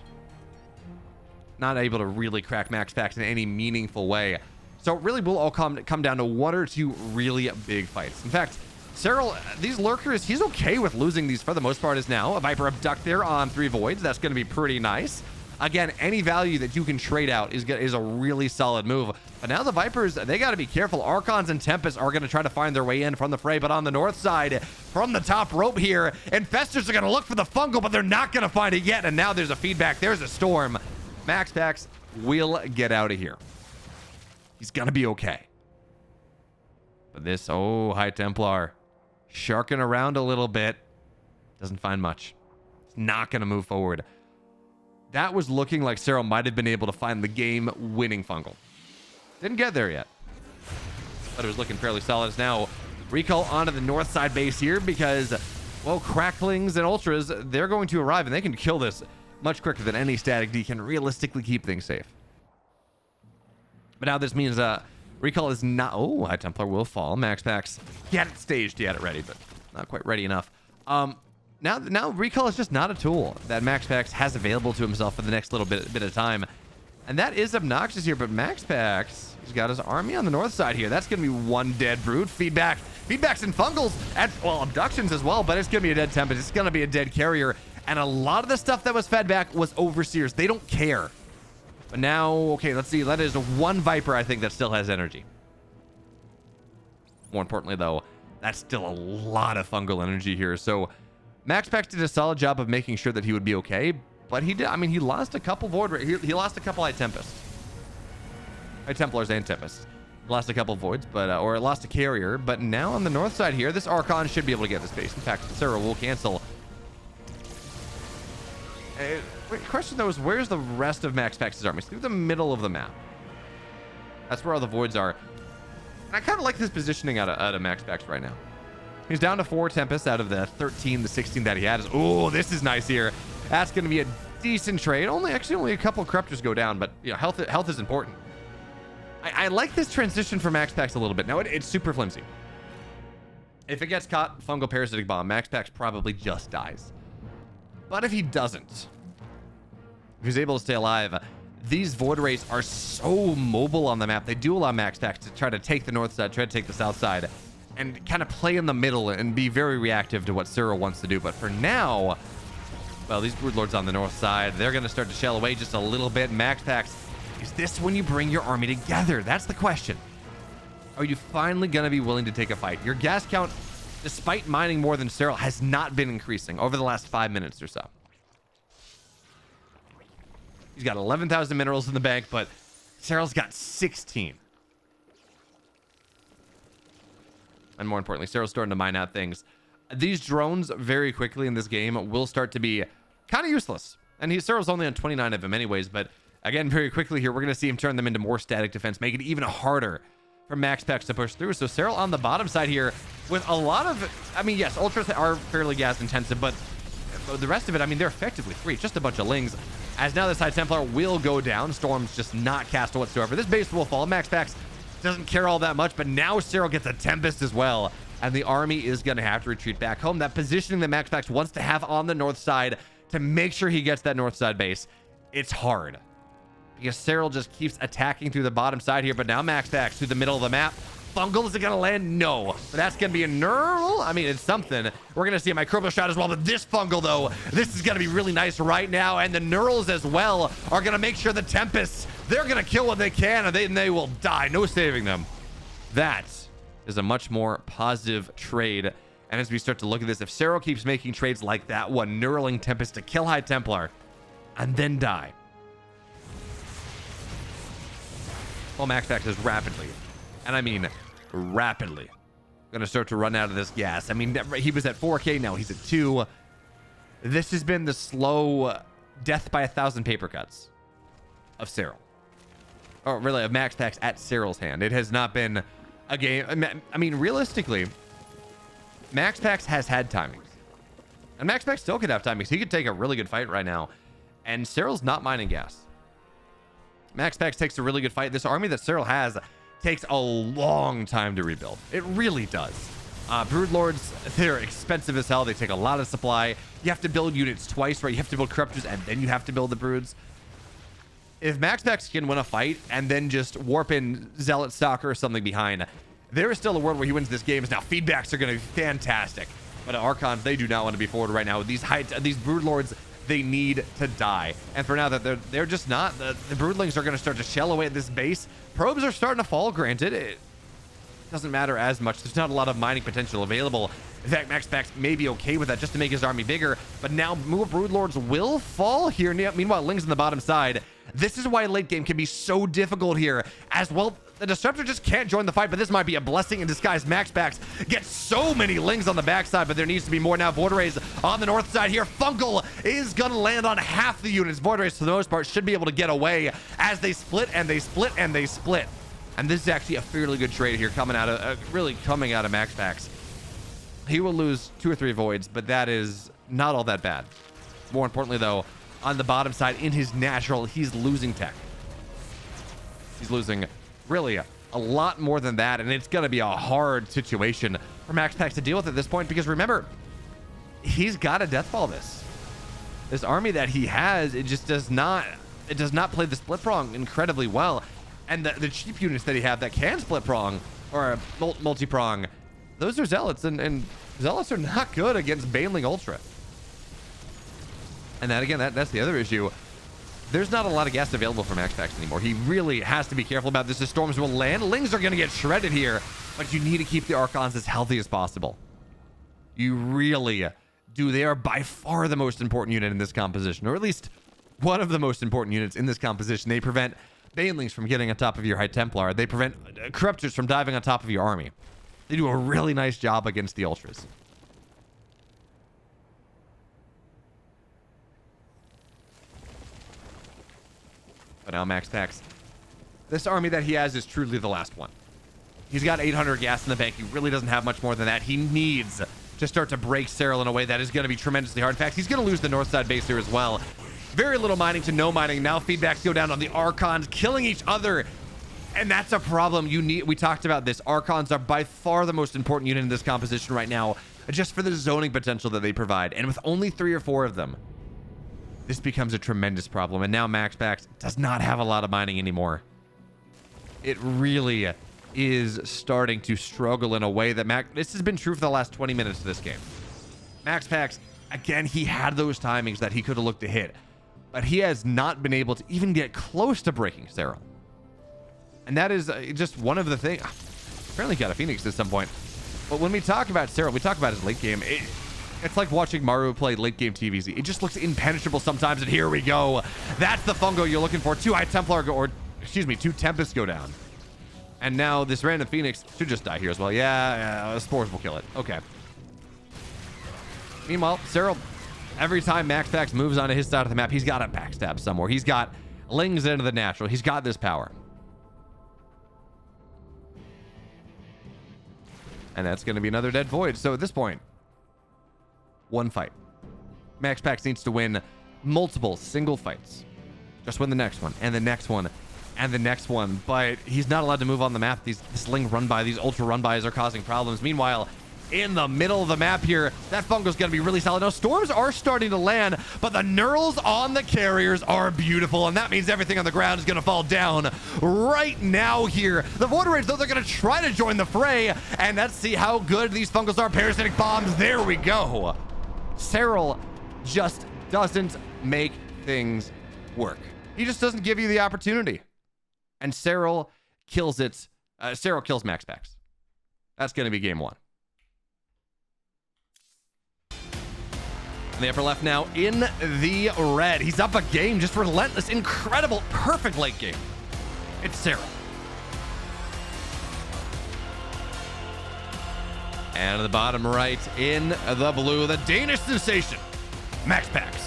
not able to really crack MaxPax in any meaningful way. So it really will all come down to 1 or 2 really big fights. In fact, Serral, these lurkers, he's okay with losing these for the most part as now. A Viper Abduct there on 3 Voids. That's going to be pretty nice. Again, any value that you can trade out is a really solid move. But now the Vipers, they got to be careful. Archons and Tempests are going to try to find their way in from the fray. But on the north side, from the top rope here, Infestors are going to look for the fungal, but they're not going to find it yet. And now there's a feedback. There's a storm. MaxPax will get out of here. He's going to be okay. But this, High Templar, sharking around a little bit. Doesn't find much. It's not going to move forward. That was looking like Serral might have been able to find the game-winning fungal. Didn't get there yet. But it was looking fairly solid. It's now recall onto the north side base here because, well, Cracklings and Ultras, they're going to arrive, and they can kill this much quicker than any static D can realistically keep things safe. But now this means recall is not... High Templar will fall. MaxPax, he had it staged, he had it ready, but not quite ready enough. Now recall is just not a tool that MaxPax has available to himself for the next little bit of time. And that is obnoxious here, but MaxPax, he's got his army on the north side here. That's going to be 1 dead brood. Feedbacks and fungals, well, abductions as well, but it's going to be a dead Tempest. It's going to be a dead carrier. And a lot of the stuff that was fed back was Overseers. They don't care. But now, okay, let's see. That is 1 Viper, I think, that still has energy. More importantly, though, that's still a lot of fungal energy here. So MaxPax did a solid job of making sure that he would be okay, but he did. I mean, he lost a couple Void Rays. He lost a couple High Tempests. by Templars and Tempests. Lost a couple voids, but or lost a carrier, but now on the north side here, this Archon should be able to get this base. In fact, Serral will cancel. Question though is, where's the rest of MaxPax's army? It's through the middle of the map. That's where all the voids are. And I kind of like this positioning out of MaxPax right now. He's down to 4 Tempests out of the 13, the 16 that he had. Oh, this is nice here. That's going to be a decent trade. Only a couple Corruptors go down, but you know, health is important. I like this transition for MaxPax a little bit. Now it's super flimsy. If it gets caught, fungal parasitic bomb, MaxPax probably just dies. But if he doesn't, if he's able to stay alive, these Void Rays are so mobile on the map. They do allow MaxPax to try to take the north side, try to take the south side, and kind of play in the middle and be very reactive to what Cyril wants to do. But for now, well, these Broodlords on the north side, they're going to start to shell away just a little bit. MaxPax, is this when you bring your army together? That's the question. Are you finally going to be willing to take a fight? Your gas count, despite mining more than Serral, has not been increasing over the last 5 minutes or so. He's got 11,000 minerals in the bank, but Serral's got 16. And more importantly, Serral's starting to mine out things. These drones very quickly in this game will start to be kind of useless. And Serral's only on 29 of them anyways, but again, very quickly here, we're going to see him turn them into more static defense, make it even harder for MaxPax to push through. So Serral on the bottom side here with a lot of, I mean, yes, Ultras are fairly gas intensive, but the rest of it, I mean, they're effectively free. Just a bunch of Lings. As now this High Templar will go down. Storm's just not cast whatsoever. This base will fall. MaxPax doesn't care all that much, but now Serral gets a Tempest as well. And the army is going to have to retreat back home. That positioning that MaxPax wants to have on the north side to make sure he gets that north side base, it's hard. Because Serral just keeps attacking through the bottom side here, but now MaxPax through the middle of the map. Fungal, is it going to land? No. But that's going to be a Neural. I mean, it's something. We're going to see a Microbial Shot as well, but this Fungal, though, this is going to be really nice right now, and the Neurals as well are going to make sure the Tempests, they're going to kill what they can, and they will die. No saving them. That is a much more positive trade. And as we start to look at this, if Serral keeps making trades like that one, Neuraling Tempest to kill High Templar, and then die, well, MaxPax is rapidly, and I mean rapidly, going to start to run out of this gas. I mean, he was at 4K, now he's at 2. This has been the slow death by 1,000 paper cuts of Serral. Or really, of MaxPax at Serral's hand. It has not been a game. I mean, realistically, MaxPax has had timings. And MaxPax still could have timings. He could take a really good fight right now. And Serral's not mining gas. MaxPax takes a really good fight. This army that Serral has takes a long time to rebuild. It really does. Broodlords, they're expensive as hell. They take a lot of supply. You have to build units twice, right? You have to build Corruptors and then you have to build the Broods. If MaxPax can win a fight and then just warp in Zealot Stalker or something behind, there is still a world where he wins this game. Now, feedbacks are going to be fantastic. But Archons, they do not want to be forward right now. These Broodlords, they need to die. And for now, that they're just not. The Broodlings are going to start to shell away at this base. Probes are starting to fall, granted. It doesn't matter as much. There's not a lot of mining potential available. In fact, MaxPax may be okay with that just to make his army bigger. But now more Broodlords will fall here. Meanwhile, Ling's on the bottom side. This is why late game can be so difficult here. As well, the Disruptor just can't join the fight, but this might be a blessing in disguise. MaxPax gets so many Lings on the backside, but there needs to be more now. Void Rays on the north side here. Fungal is going to land on half the units. Void Rays, for the most part, should be able to get away as they split and they split and they split. And this is actually a fairly good trade here coming out of, really coming out of MaxPax. He will lose 2 or 3 voids, but that is not all that bad. More importantly, though, on the bottom side, in his natural, he's losing tech. He's losing really a lot more than that, and it's going to be a hard situation for MaxPax to deal with at this point, because remember, he's got to deathball this army that he has. It just does not play the split prong incredibly well, and the cheap units that he have that can split prong or multi prong, those are Zealots, and Zealots are not good against Baneling Ultra. And that, again, that's the other issue. There's not a lot of gas available for MaxPax anymore. He really has to be careful about this. The Storms will land. Lings are going to get shredded here, but you need to keep the Archons as healthy as possible. You really do. They are by far the most important unit in this composition, or at least one of the most important units in this composition. They prevent Banelings from getting on top of your High Templar. They prevent Corruptors from diving on top of your army. They do a really nice job against the Ultras. But now MaxPax. This army that he has is truly the last one. He's got 800 gas in the bank. He really doesn't have much more than that. He needs to start to break Serral in a way that is going to be tremendously hard. In fact, he's going to lose the north side base here as well. Very little mining to no mining. Now feedbacks go down on the Archons, killing each other. And that's a problem. We talked about this. Archons are by far the most important unit in this composition right now, just for the zoning potential that they provide. And with only 3 or 4 of them, this becomes a tremendous problem. And now MaxPax does not have a lot of mining anymore. It really is starting to struggle in a way that this has been true for the last 20 minutes of this game. MaxPax, again, he had those timings that he could have looked to hit, but he has not been able to even get close to breaking Serral. And that is just one of the things. Apparently got a Phoenix at some point. But when we talk about Serral, we talk about his late game. It's like watching Maru play late game TVZ. It just looks impenetrable sometimes, and here we go. That's the fungo you're looking for. 2 High Templar two Tempests go down. And now this random Phoenix should just die here as well. Yeah, spores will kill it. Okay. Meanwhile, Serral, every time MaxPax moves onto his side of the map, he's got a backstab somewhere. He's got Lings into the natural. He's got this power. And that's going to be another dead void. So at this point, one fight. MaxPax needs to win multiple single fights. Just win the next one, and the next one, and the next one. But he's not allowed to move on the map. This Ling run by, these Ultra run bys are causing problems. Meanwhile, in the middle of the map here, that fungo's going to be really solid. Now, storms are starting to land, but the knurls on the carriers are beautiful, and that means everything on the ground is going to fall down right now here. The Void Rage, though, they're going to try to join the fray, and let's see how good these fungos are. Parasitic bombs, there we go. Serral just doesn't make things work. He just doesn't give you the opportunity. And Serral kills it. Serral kills MaxPax. That's going to be game 1. In the upper left now, in the red. He's up a game, just relentless, incredible, perfect late game. It's Serral. And at the bottom right, in the blue, the Danish sensation, MaxPax.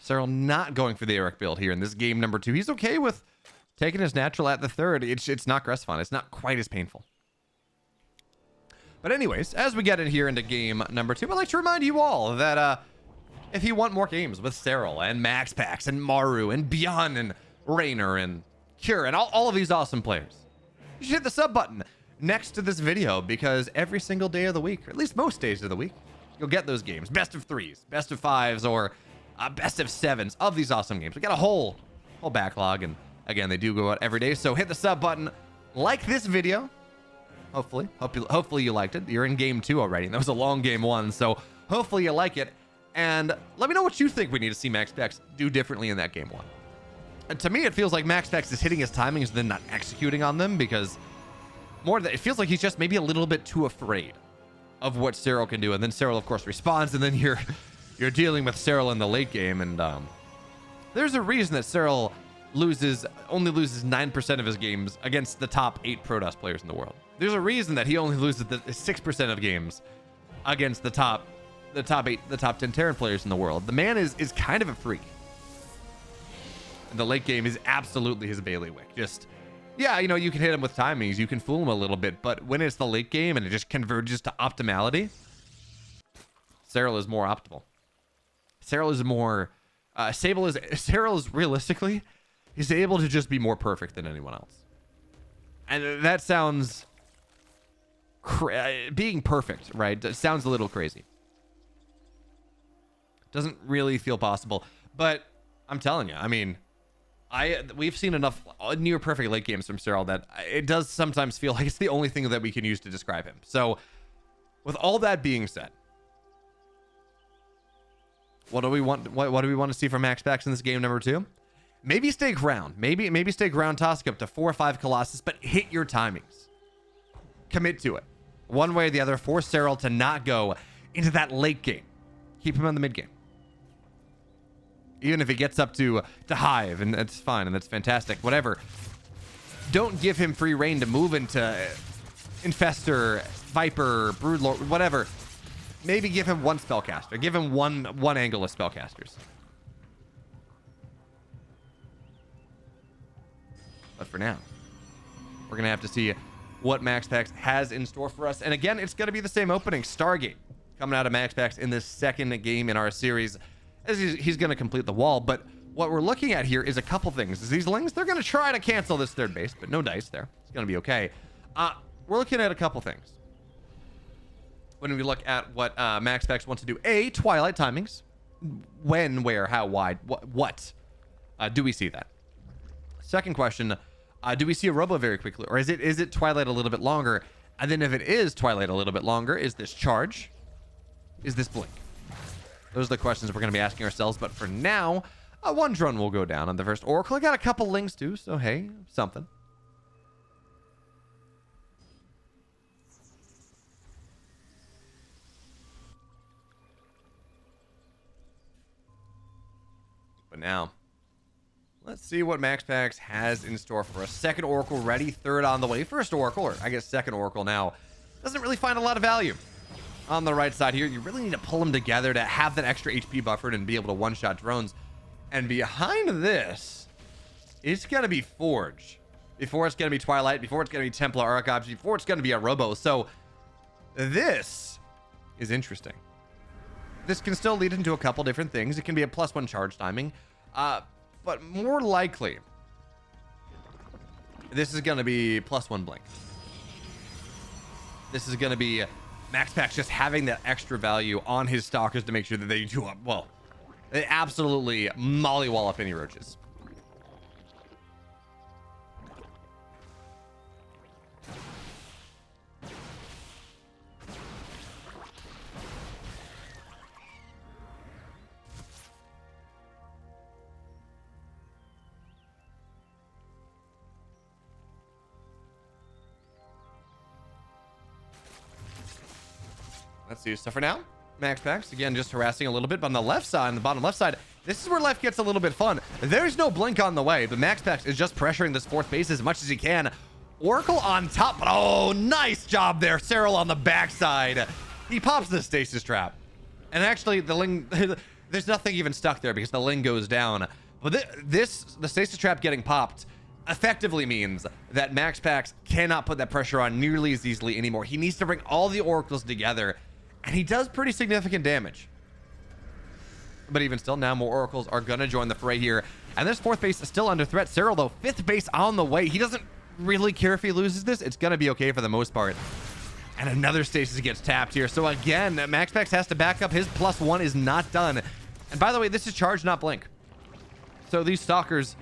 Serral not going for the Eric build here in this game number 2. He's okay with taking his natural at the 3rd. It's not Gressfon. It's not quite as painful. But anyways, as we get in here into game number 2, I'd like to remind you all that if you want more games with Serral and MaxPax and Maru and Beyond and Raynor and Cure and all of these awesome players, you should hit the sub button next to this video, because every single day of the week, or at least most days of the week, you'll get those games. Best of 3s, best of 5s, or best of 7s of these awesome games. We got a whole backlog, and again, they do go out every day. So hit the sub button, like this video. Hopefully you liked it. You're in game 2 already. That was a long game 1, so hopefully you like it. And let me know what you think we need to see MaxPax do differently in that game 1. And to me, it feels like MaxPax is hitting his timings and then not executing on them, because it feels like he's just maybe a little bit too afraid of what Serral can do. And then Serral, of course, responds, and then you're dealing with Serral in the late game. And there's a reason that Serral only loses 9% of his games against the top 8 Protoss players in the world. There's a reason that he only loses 6% of games against the top 10 Terran players in the world. The man is kind of a freak. And the late game is absolutely his bailiwick. Just, yeah, you can hit him with timings, you can fool him a little bit, but when it's the late game and it just converges to optimality, Serral is more optimal. Serral is more Serral is realistically, he's able to just be more perfect than anyone else. And that sounds being perfect, right? It sounds a little crazy. Doesn't really feel possible, but I'm telling you, I mean, we've seen enough near perfect late games from Serral that it does sometimes feel like it's the only thing that we can use to describe him. So with all that being said, what do we want? What do we want to see from MaxPax in this game number 2? Maybe stay ground. Maybe stay ground, toss up to 4 or 5 Colossus, but hit your timings. Commit to it. one way or the other, force Serral to not go into that late game. Keep him on the mid game. Even if he gets up to Hive, and that's fine, and that's fantastic, whatever. Don't give him free reign to move into Infestor, Viper, Broodlord, whatever. Maybe give him one spellcaster. Give him one angle of spellcasters. But for now, we're going to have to see what MaxPax has in store for us. And again, it's going to be the same opening. Stargate coming out of MaxPax in this second game in our series. As he's going to complete the wall. But what we're looking at here is a couple things. These Lings, they're going to try to cancel this third base, but no dice there. It's going to be okay. We're looking at a couple things. When we look at what MaxPax wants to do. A, Twilight timings. When, where, how, wide, what? Do we see that? Second question, do we see a Robo very quickly? Or is it Twilight a little bit longer? And then if it is Twilight a little bit longer, is this charge? Is this blink? Those are the questions we're going to be asking ourselves. But for now, one drone will go down on the first Oracle. I got a couple Lings too, so hey, something. But now, let's see what MaxPax has in store for us. Second Oracle ready, third on the way. First Oracle, or I guess second Oracle now, doesn't really find a lot of value. On the right side here, you really need to pull them together to have that extra HP buffered and be able to one-shot drones. And behind this, it's going to be Forge. Before it's going to be Twilight, before it's going to be Templar Archives, before it's going to be a Robo. So this is interesting. This can still lead into a couple different things. It can be a +1 charge timing. But more likely, this is going to be +1 blink. This is going to be MaxPax just having that extra value on his stalkers to make sure that they do, well, they absolutely mollywall up any roaches. Let's see. So for now, MaxPax, again, just harassing a little bit. But on the left side, on the bottom left side, this is where life gets a little bit fun. There's no blink on the way, but MaxPax is just pressuring this fourth base as much as he can. Oracle on top, but oh, nice job there. Serral on the backside. He pops the stasis trap. And actually, the Ling, there's nothing even stuck there because the Ling goes down. But the stasis trap getting popped effectively means that MaxPax cannot put that pressure on nearly as easily anymore. He needs to bring all the Oracles together. And he does pretty significant damage. But even still, now more Oracles are going to join the fray here. And this fourth base is still under threat. Serral, though, fifth base on the way. He doesn't really care if he loses this. It's going to be okay for the most part. And another stasis gets tapped here. So again, MaxPax has to back up. His +1 is not done. And by the way, this is charge, not blink. So these stalkers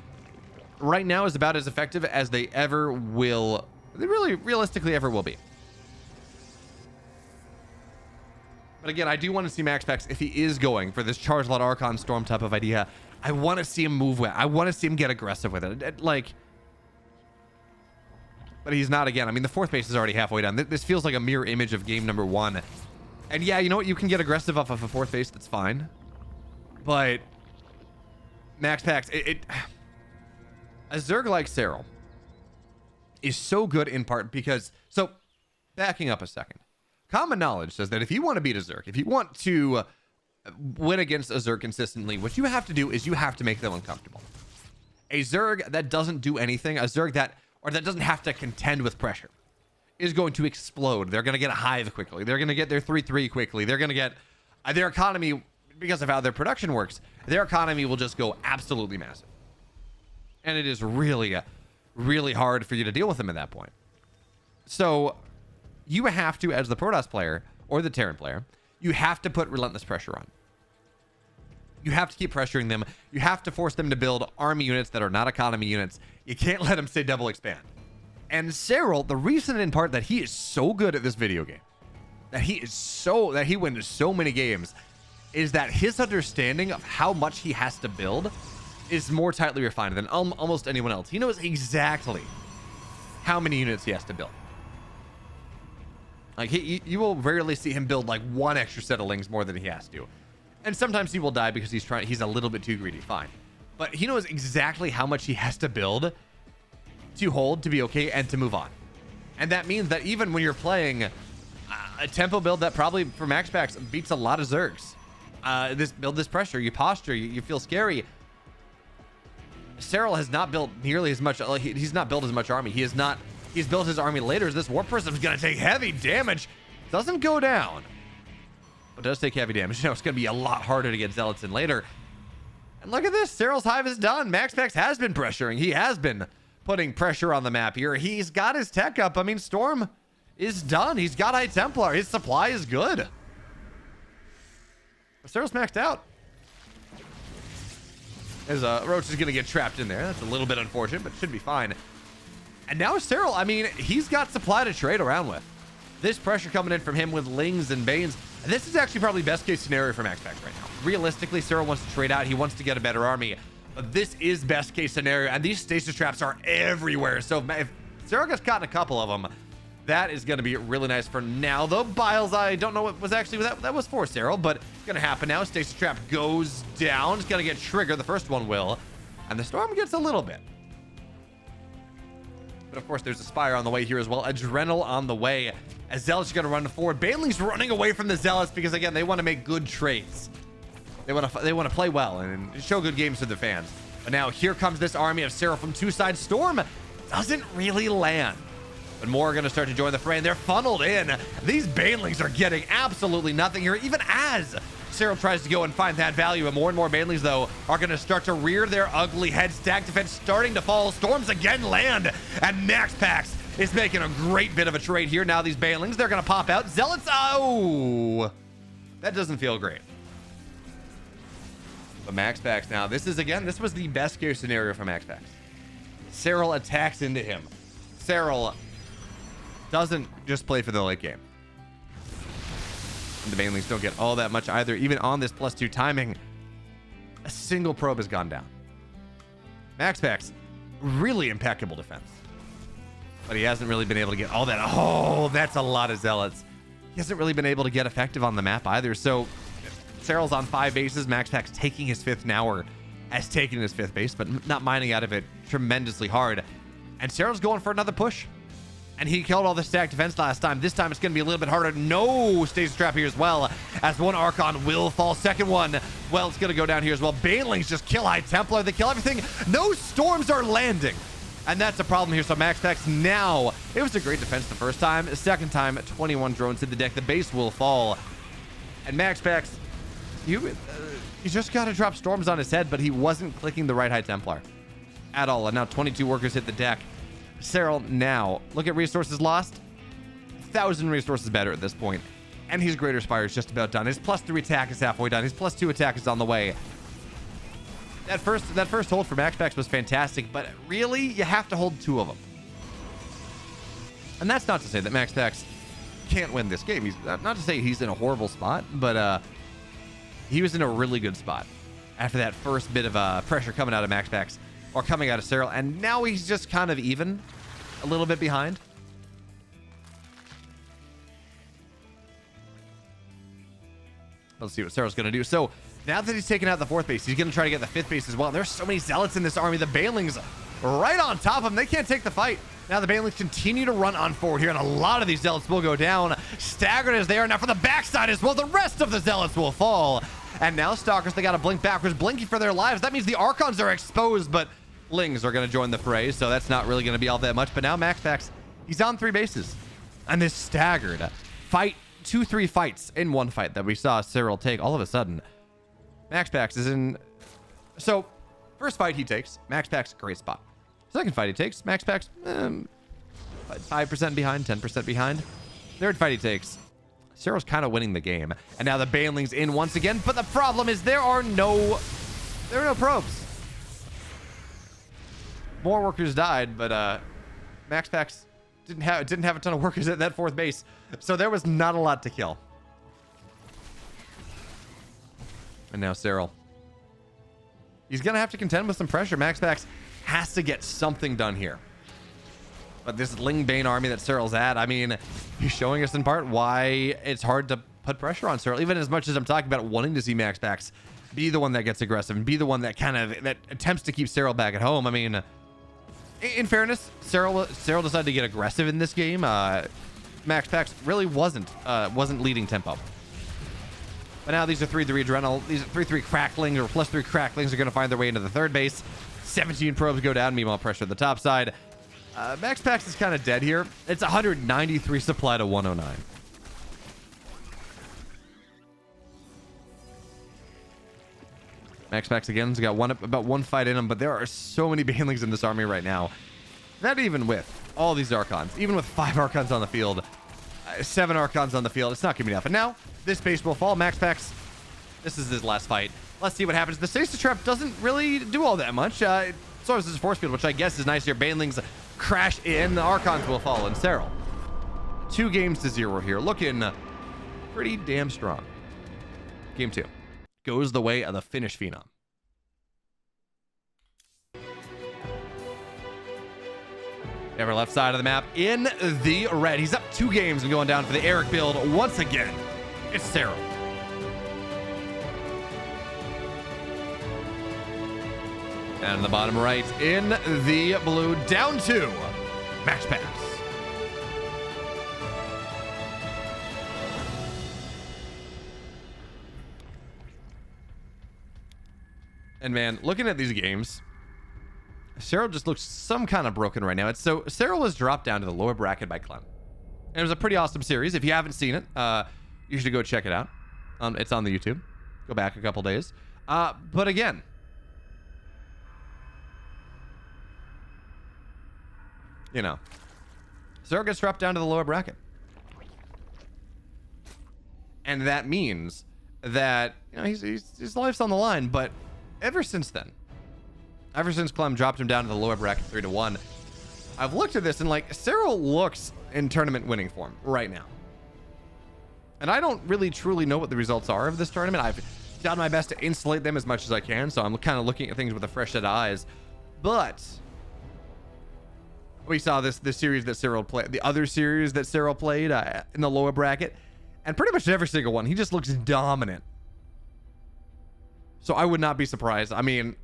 right now is about as effective as they ever will. They really realistically ever will be. But again, I do want to see MaxPax, if he is going for this Charge Lot Archon Storm type of idea, I want to see him move with it. I want to see him get aggressive with it. Like, but he's not again. I mean, the fourth base is already halfway done. This feels like a mirror image of game number 1. And yeah, you know what? You can get aggressive off of a fourth base. That's fine. But MaxPax, a Zerg like Serral is so good in part because, so backing up a second. Common knowledge says that if you want to beat a Zerg, if you want to win against a Zerg consistently, what you have to do is you have to make them uncomfortable. A Zerg that doesn't do anything, a Zerg that doesn't have to contend with pressure, is going to explode. They're going to get a Hive quickly. They're going to get their 3-3 quickly. They're going to get their economy, because of how their production works, their economy will just go absolutely massive. And it is really, really hard for you to deal with them at that point. So you have to, as the Protoss player or the Terran player, you have to put relentless pressure on. You have to keep pressuring them. You have to force them to build army units that are not economy units. You can't let them say double expand. And Serral, the reason in part that he is so good at this video game, that he wins so many games, is that his understanding of how much he has to build is more tightly refined than almost anyone else. He knows exactly how many units he has to build. Like, you will rarely see him build like one extra set of lings more than he has to. And sometimes he will die because he's a little bit too greedy, fine. But he knows exactly how much he has to build to hold, to be okay, and to move on. And that means that even when you're playing a tempo build that probably for MaxPax beats a lot of Zergs, this pressure, you posture, you feel scary. Serral has not built nearly as much. He's not built as much army. He's built his army later. This Warp Prism is going to take heavy damage. Doesn't go down, but does take heavy damage. You know, it's going to be a lot harder to get Zealots in later. And look at this. Serral's Hive is done. MaxPax has been pressuring. He has been putting pressure on the map here. He's got his tech up. I mean, Storm is done. He's got High Templar. His supply is good. But Serral's maxed out. As Roach is going to get trapped in there. That's a little bit unfortunate, but should be fine. And now Serral, I mean, he's got supply to trade around with. This pressure coming in from him with Lings and Banes. And this is actually probably best case scenario for MaxPax right now. Realistically, Serral wants to trade out. He wants to get a better army. But this is best case scenario. And these stasis traps are everywhere. So if Serral gets caught in a couple of them, that is going to be really nice for now. Though Biles, I don't know what was actually that was for Serral, but it's going to happen now. Stasis trap goes down. It's going to get triggered. The first one will. And the Storm gets a little bit. But of course, there's a Spire on the way here as well. Adrenal on the way. As Zealots are going to run forward. Baneling's running away from the Zealots because, again, they want to make good trades. They want to play well and show good games to the fans. But now here comes this army of Serral from two sides. Storm doesn't really land. But more are going to start to join the fray, and they're funneled in. These Banelings are getting absolutely nothing here, even as Serral tries to go and find that value. And more Banelings, though, are going to start to rear their ugly heads. Stack defense starting to fall. Storms again land, and MaxPax is making a great bit of a trade here. Now these Banelings, they're going to pop out. Zealots, oh, that doesn't feel great. But MaxPax now, this was the best case scenario for MaxPax. Serral attacks into him. Serral doesn't just play for the late game. And the Banelings don't get all that much either. Even on this +2 timing, a single probe has gone down. MaxPax, really impeccable defense. But he hasn't really been able to get all that. Oh, that's a lot of Zealots. He hasn't really been able to get effective on the map either. So Serral's on 5 bases. MaxPax taking his 5th now, or has taken his 5th base, but not mining out of it tremendously hard. And Serral's going for another push. And he killed all the stack defense last time. This time it's going to be a little bit harder. No stasis trap here as well, as one Archon will fall. Second one, well, it's going to go down here as well. Banelings just kill High Templar. They kill everything. No storms are landing. And that's a problem here. So MaxPax now, it was a great defense the first time. The second time, 21 drones hit the deck. The base will fall. And MaxPax, you just got to drop storms on his head, but he wasn't clicking the right High Templar at all. And now 22 workers hit the deck. Serral now, look at resources lost. 1,000 resources better at this point. And his Greater Spire is just about done. His +3 attack is halfway done. His +2 attack is on the way. That first hold for MaxPax was fantastic, but really, you have to hold 2 of them. And that's not to say that MaxPax can't win this game. He's not to say he's in a horrible spot, but he was in a really good spot after that first bit of pressure coming out of MaxPax. Or coming out of Serral, and now he's just kind of even, a little bit behind. Let's see what Serral's going to do. So now that he's taken out the 4th base, he's going to try to get the 5th base as well. There's so many Zealots in this army. The Banelings right on top of him. They can't take the fight. Now the Banelings continue to run on forward here, and a lot of these Zealots will go down. Staggered as they are now for the backside as well. The rest of the Zealots will fall. And now Stalkers, they got to blink backwards, blinking for their lives. That means the Archons are exposed, but Lings are going to join the fray, so that's not really going to be all that much. But now MaxPax, he's on 3 bases. And this staggered fight, 2-3 fights in one fight that we saw Serral take all of a sudden. MaxPax is in... So, first fight he takes, MaxPax, great spot. Second fight he takes, MaxPax, 5% behind, 10% behind. Third fight he takes, Serral's kind of winning the game. And now the Banelings in once again, but the problem is there are no probes. More workers died, but MaxPax didn't have a ton of workers at that 4th base, so there was not a lot to kill. And now Serral, he's gonna have to contend with some pressure. MaxPax has to get something done here. But this Lingbane army that Cyril's at, I mean, he's showing us in part why it's hard to put pressure on Cyril. Even as much as I'm talking about wanting to see MaxPax be the one that gets aggressive and be the one that that attempts to keep Cyril back at home. I mean, in fairness, Cyril decided to get aggressive in this game. MaxPax really wasn't leading tempo. But now these are 3-3 Adrenal. These 3-3 Cracklings or +3 Cracklings are going to find their way into the third base. 17 probes go down. Meanwhile, pressure at the top side. MaxPax is kind of dead here. It's 193 supply to 109. MaxPax again has got about one fight in him, but there are so many Banelings in this army right now. Not even with all these Archons, even with 5 Archons on the field, 7 Archons on the field, it's not going to be enough. And now this base will fall. MaxPax, this is his last fight. Let's see what happens. The Stasis Trap doesn't really do all that much. So is his force field, which I guess is nice here. Banelings crash in. The Archons will fall. And Serral, 2 games to 0 here. Looking pretty damn strong. Game 2 goes the way of the Finnish Phenom. Ever left side of the map in the red. He's up 2 games and going down for the Eric build once again. It's Serral. And in the bottom right, in the blue, down 2. MaxPax. And man, looking at these games, Serral just looks some kind of broken right now. So Serral was dropped down to the lower bracket by Clem. And it was a pretty awesome series. If you haven't seen it, you should go check it out. It's on the YouTube. Go back a couple days. But again, you know, Serral gets dropped down to the lower bracket. And that means that, you know, his life's on the line. But ever since then, ever since Clem dropped him down to the lower bracket 3-1, I've looked at this and like Serral looks in tournament winning form right now. And I don't really truly know what the results are of this tournament. I've done my best to insulate them as much as I can, so I'm kind of looking at things with a fresh set of eyes. But we saw this series that Serral played, the other series that Serral played in the lower bracket, and pretty much every single one, he just looks dominant. So I would not be surprised. I mean,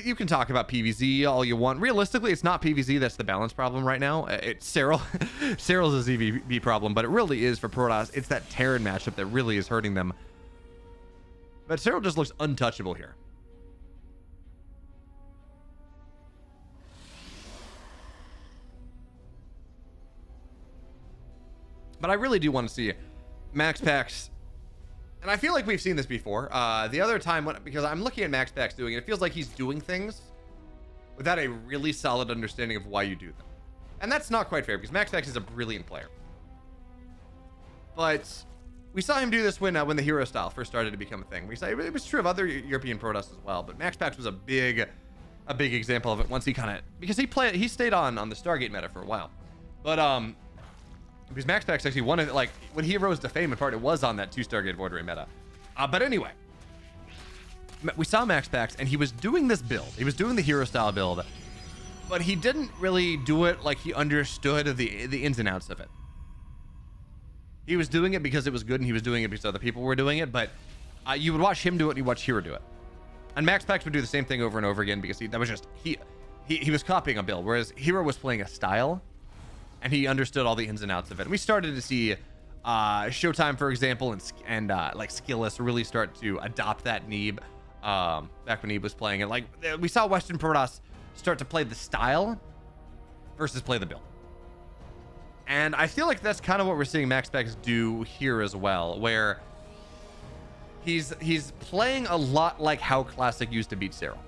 you can talk about PvZ all you want. Realistically, it's not PvZ that's the balance problem right now. It's Serral. Serral's a ZVB problem, but it really is for Protoss. It's that Terran matchup that really is hurting them. But Serral just looks untouchable here. But I really do want to see MaxPax. And I feel like we've seen this before. The other time, because I'm looking at MaxPax doing it, it feels like he's doing things without a really solid understanding of why you do them. And that's not quite fair, because MaxPax is a brilliant player. But we saw him do this when the hero style first started to become a thing. We saw it was true of other European Protoss as well, but MaxPax was a big example of it once he kind of, because he stayed on the Stargate meta for a while. But because MaxPax actually wanted it, like when he rose to fame in part, it was on that 2 Stargate Void Ray meta. But anyway, we saw MaxPax and he was doing this build. He was doing the hero style build, but he didn't really do it like he understood the ins and outs of it. He was doing it because it was good and he was doing it because other people were doing it, but you would watch him do it and you watch Hero do it. And MaxPax would do the same thing over and over again because he was copying a build, whereas Hero was playing a style. And he understood all the ins and outs of it. And we started to see Showtime, for example, and like Skilless really start to adopt that Neeb back when Neeb was playing it. Like we saw Western Protoss start to play the style versus play the build. And I feel like that's kind of what we're seeing MaxPax do here as well, where he's playing a lot like how Classic used to beat Serral.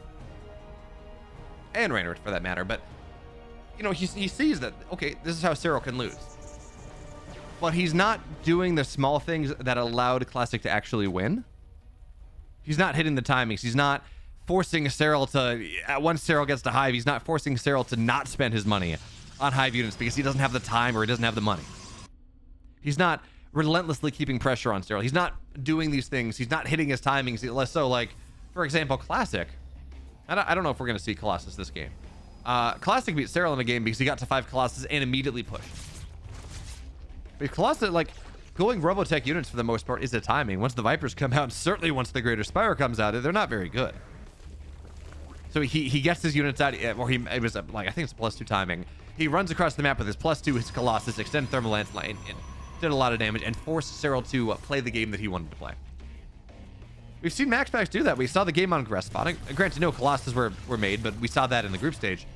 And Reynard, for that matter, but you know, he sees that, okay, this is how Serral can lose. But he's not doing the small things that allowed Classic to actually win. He's not hitting the timings. He's not forcing Serral to, once Serral gets to Hive, he's not forcing Serral to not spend his money on Hive units because he doesn't have the time or he doesn't have the money. He's not relentlessly keeping pressure on Serral. He's not doing these things. He's not hitting his timings. So, like, for example, Classic, I don't know if we're going to see Colossus this game. Classic beat Serral in a game because he got to 5 Colossus and immediately pushed. But Colossus, like, going Robotech units for the most part is a timing. Once the Vipers come out, and certainly once the Greater Spire comes out, they're not very good. So he gets his units out, or it was like, I think it's +2 timing. He runs across the map with his +2, his Colossus, extend thermal lance line, and did a lot of damage, and forced Serral to play the game that he wanted to play. We've seen MaxPax do that. We saw the game on Gress spotting. Granted, no Colossus were made, but we saw that in the group stage.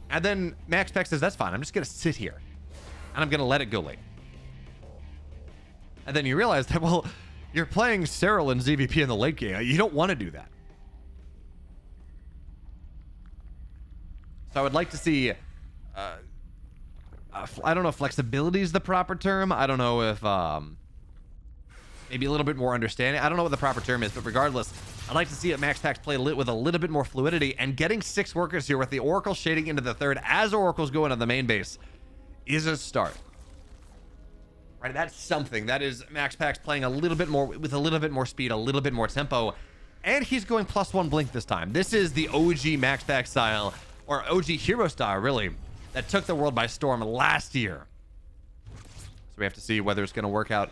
And then MaxPax says, that's fine. I'm just going to sit here. And I'm going to let it go late. And then you realize that, well, you're playing Serral and ZVP in the late game. You don't want to do that. So I would like to see... I don't know if flexibility is the proper term. I don't know if... maybe a little bit more understanding. I don't know what the proper term is, but regardless, I'd like to see MaxPax play with a little bit more fluidity, and getting 6 workers here with the Oracle shading into the 3rd as Oracle's going on the main base is a start. Right, that's something. That is MaxPax playing a little bit more with a little bit more speed, a little bit more tempo, and he's going +1 blink this time. This is the OG MaxPax style, or OG hero style, really, that took the world by storm last year. So we have to see whether it's going to work out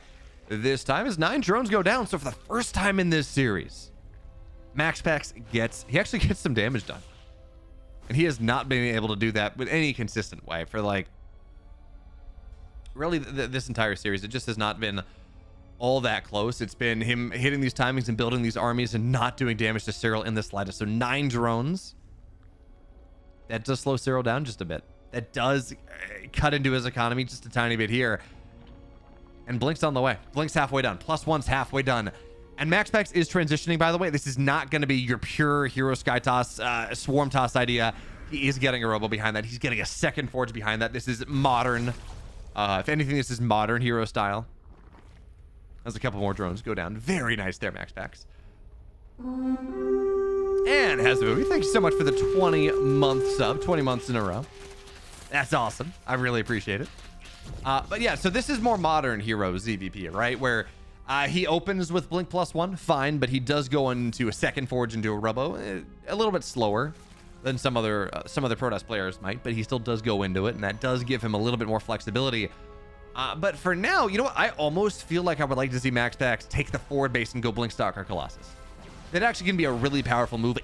this time as 9 drones go down. So for the first time in this series, MaxPax actually gets some damage done. And he has not been able to do that with any consistent way for, like, really this entire series. It just has not been all that close. It's been him hitting these timings and building these armies and not doing damage to Serral in the slightest. So 9 drones. That does slow Serral down just a bit. That does cut into his economy just a tiny bit here. And Blink's on the way. Blink's halfway done. +1's halfway done. And MaxPax is transitioning, by the way. This is not going to be your pure hero Skytoss, swarm toss idea. He is getting a robo behind that. He's getting a second forge behind that. This is modern. If anything, this is modern hero style. There's a couple more drones go down. Very nice there, MaxPax. And Hasbooby, thank you so much for the 20-month sub. 20 months in a row. That's awesome. I really appreciate it. But yeah, so this is more modern hero ZVP, right? Where he opens with Blink +1, fine, but he does go into a second forge into a robo, a little bit slower than some other Protoss players might, but he still does go into it, and that does give him a little bit more flexibility. But for now, you know what? I almost feel like I would like to see MaxPax take the forward base and go Blink Stalker Colossus. That actually can be a really powerful move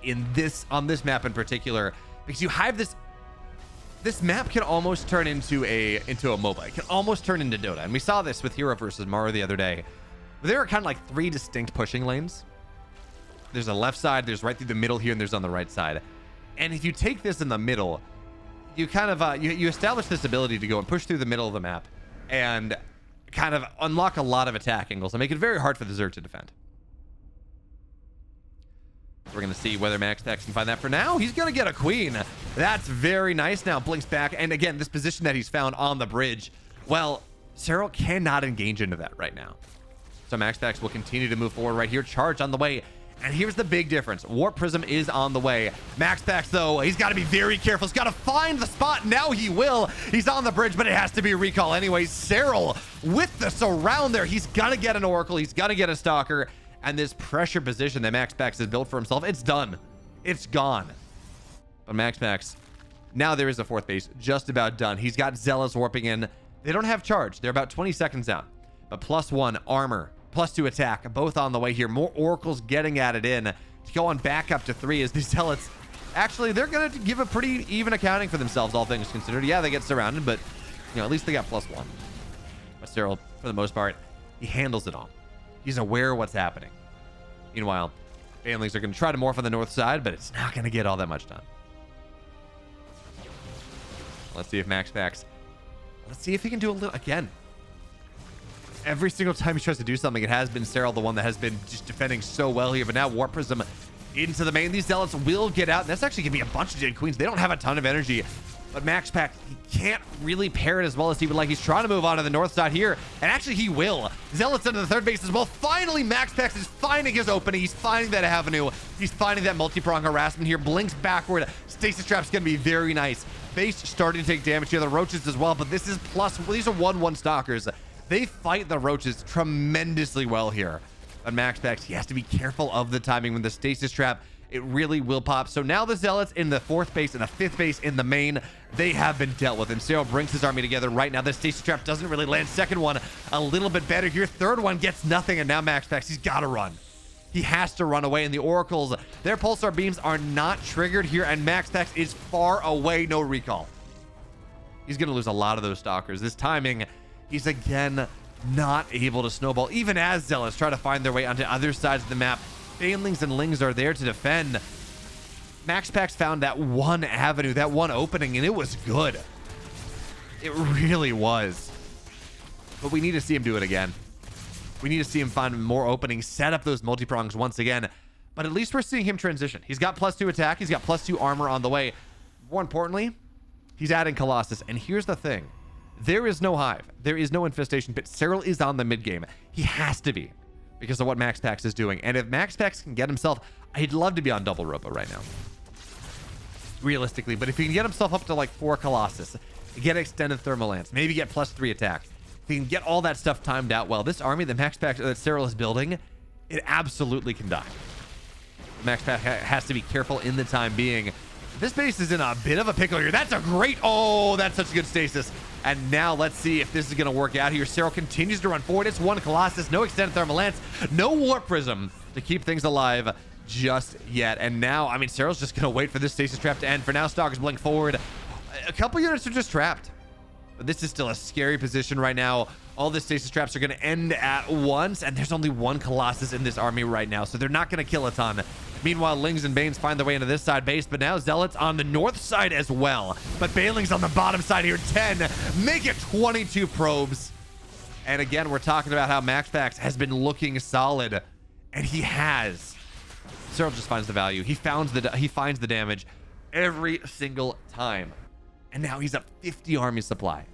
on this map in particular, because you have this map can almost turn into a MOBA. It can almost turn into Dota. And we saw this with Hero versus Mara the other day. There are kind of like 3 distinct pushing lanes. There's a left side, there's right through the middle here, and there's on the right side. And if you take this in the middle, you kind of you establish this ability to go and push through the middle of the map and kind of unlock a lot of attack angles and make it very hard for the Zerg to defend. We're going to see whether MaxPax can find that. For now, he's going to get a queen. That's very nice. Now Blink's back. And again, this position that he's found on the bridge, well, Serral cannot engage into that right now. So MaxPax will continue to move forward right here. Charge on the way. And here's the big difference. Warp Prism is on the way. MaxPax, though, he's got to be very careful. He's got to find the spot. Now he will. He's on the bridge, but it has to be a recall anyways. Serral with the surround there. He's got to get an Oracle. He's got to get a Stalker. And this pressure position that MaxPax has built for himself, it's done. It's gone. But MaxPax, now there is a 4th base, just about done. He's got Zealots warping in. They don't have charge. They're about 20 seconds out. But +1 armor, +2 attack, both on the way here. More Oracles getting added in to go on back up to 3 as these Zealots, actually, they're going to give a pretty even accounting for themselves, all things considered. Yeah, they get surrounded, but, you know, at least they got +1. But Serral, for the most part, he handles it all. He's aware of what's happening. Meanwhile, families are going to try to morph on the north side, but it's not going to get all that much done. Let's see if MaxPax... Let's see if he can do a little... Again, every single time he tries to do something, it has been Serral, the one that has been just defending so well here. But now Warp Prism into the main. These Zealots will get out. And that's actually going to be a bunch of Jade Queens. They don't have a ton of energy. But MaxPax, he can't really pair it as well as he would like. He's trying to move on to the north side here. And actually, he will. Zealots into the 3rd base as well. Finally, MaxPax is finding his opening. He's finding that avenue. He's finding that multi-prong harassment here. Blinks backward. Stasis Trap's going to be very nice. Base starting to take damage here. The Roaches as well. But this is these are 1/1 Stalkers. They fight the Roaches tremendously well here. But MaxPax, he has to be careful of the timing when the Stasis Trap it really will pop. So now the Zealots in the 4th base and the 5th base in the main, they have been dealt with. And Cyril brings his army together right now. The Stasis Trap doesn't really land. Second one, a little bit better here. Third one gets nothing, and now MaxPax, he's got to run. He has to run away, and the Oracles, their Pulsar beams are not triggered here, and MaxPax is far away. No recall. He's going to lose a lot of those Stalkers. This timing, he's again not able to snowball, even as Zealots try to find their way onto other sides of the map. Banelings and Lings are there to defend. MaxPax found that one avenue, that one opening, and it was good. It really was. But we need to see him do it again. We need to see him find more openings, set up those multi-prongs once again. But at least we're seeing him transition. He's got +2 attack. He's got +2 armor on the way. More importantly, he's adding Colossus. And here's the thing. There is no Hive. There is no Infestation Pit. Serral is on the mid game. He has to be because of what MaxPax is doing. And if MaxPax can get himself, I'd love to be on double Robo right now, realistically. But if he can get himself up to like 4 Colossus, get extended Thermal Lance, maybe get +3 attack, if he can get all that stuff timed out well, this army that MaxPax, that Serral is building, it absolutely can die. MaxPax has to be careful in the time being. This base is in a bit of a pickle here. That's a great, oh, that's such a good stasis. And now let's see if this is going to work out here. Serral continues to run forward. It's 1 Colossus, no extended Thermal Lance, no Warp Prism to keep things alive just yet. And now, I mean, Serral's just going to wait for this stasis trap to end. For now, Stalkers blink forward. A couple units are just trapped. But this is still a scary position right now. All the stasis traps are going to end at once, and there's only 1 Colossus in this army right now, so they're not going to kill a ton. Meanwhile, Lings and Banes find their way into this side base, but now Zealots on the north side as well. But Banelings on the bottom side here, 10, make it 22 probes. And again, we're talking about how MaxPax has been looking solid, and he has. Serral just finds the value. He finds the damage every single time. And now he's up 50 army supply.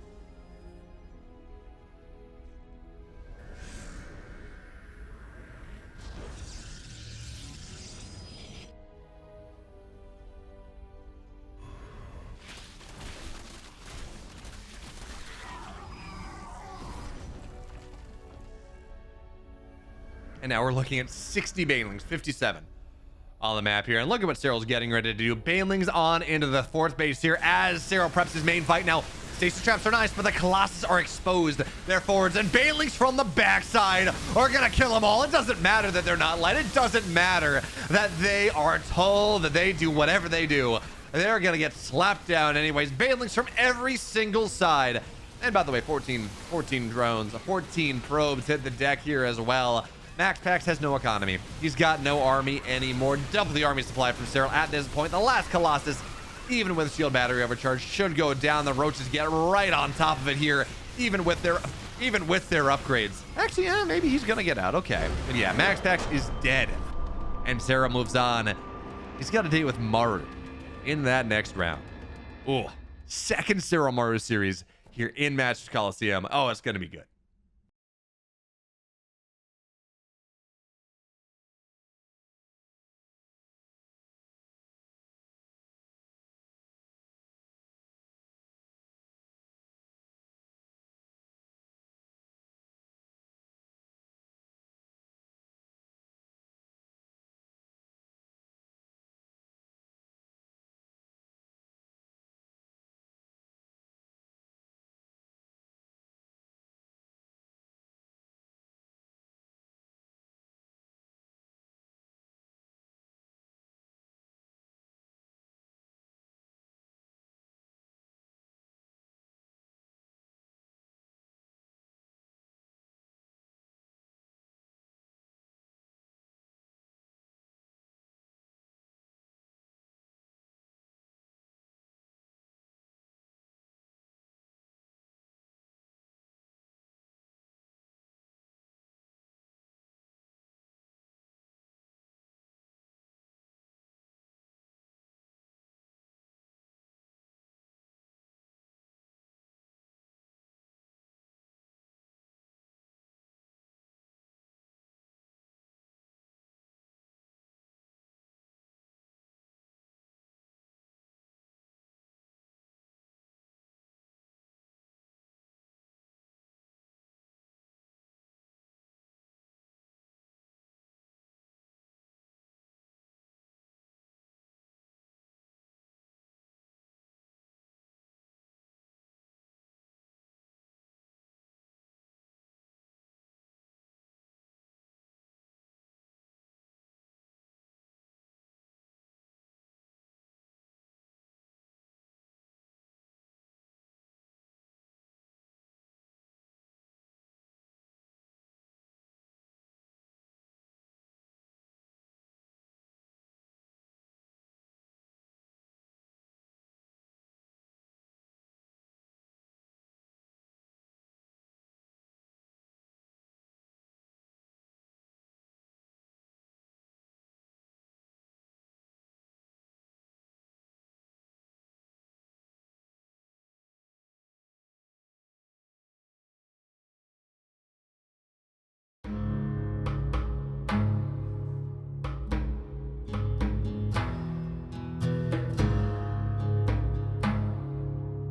And now we're looking at 60 Banelings, 57 on the map here. And look at what Serral's getting ready to do. Banelings on into the 4th base here as Serral preps his main fight. Now, stasis traps are nice, but the Colossus are exposed. They're forwards, and Banelings from the backside are going to kill them all. It doesn't matter that they're not light. It doesn't matter that they are told that they do whatever they do. They're going to get slapped down anyways. Banelings from every single side. And by the way, 14 drones, 14 probes hit the deck here as well. MaxPax has no economy. He's got no army anymore. Double the army supply from Serral at this point. The last Colossus, even with shield battery overcharge, should go down. The Roaches get right on top of it here, even with their upgrades. Actually, yeah, maybe he's gonna get out. Okay, but yeah, MaxPax is dead, and Serral moves on. He's got a date with Maru in that next round. Ooh, second Serral Maru series here in Masters Colosseum. Oh, it's gonna be good.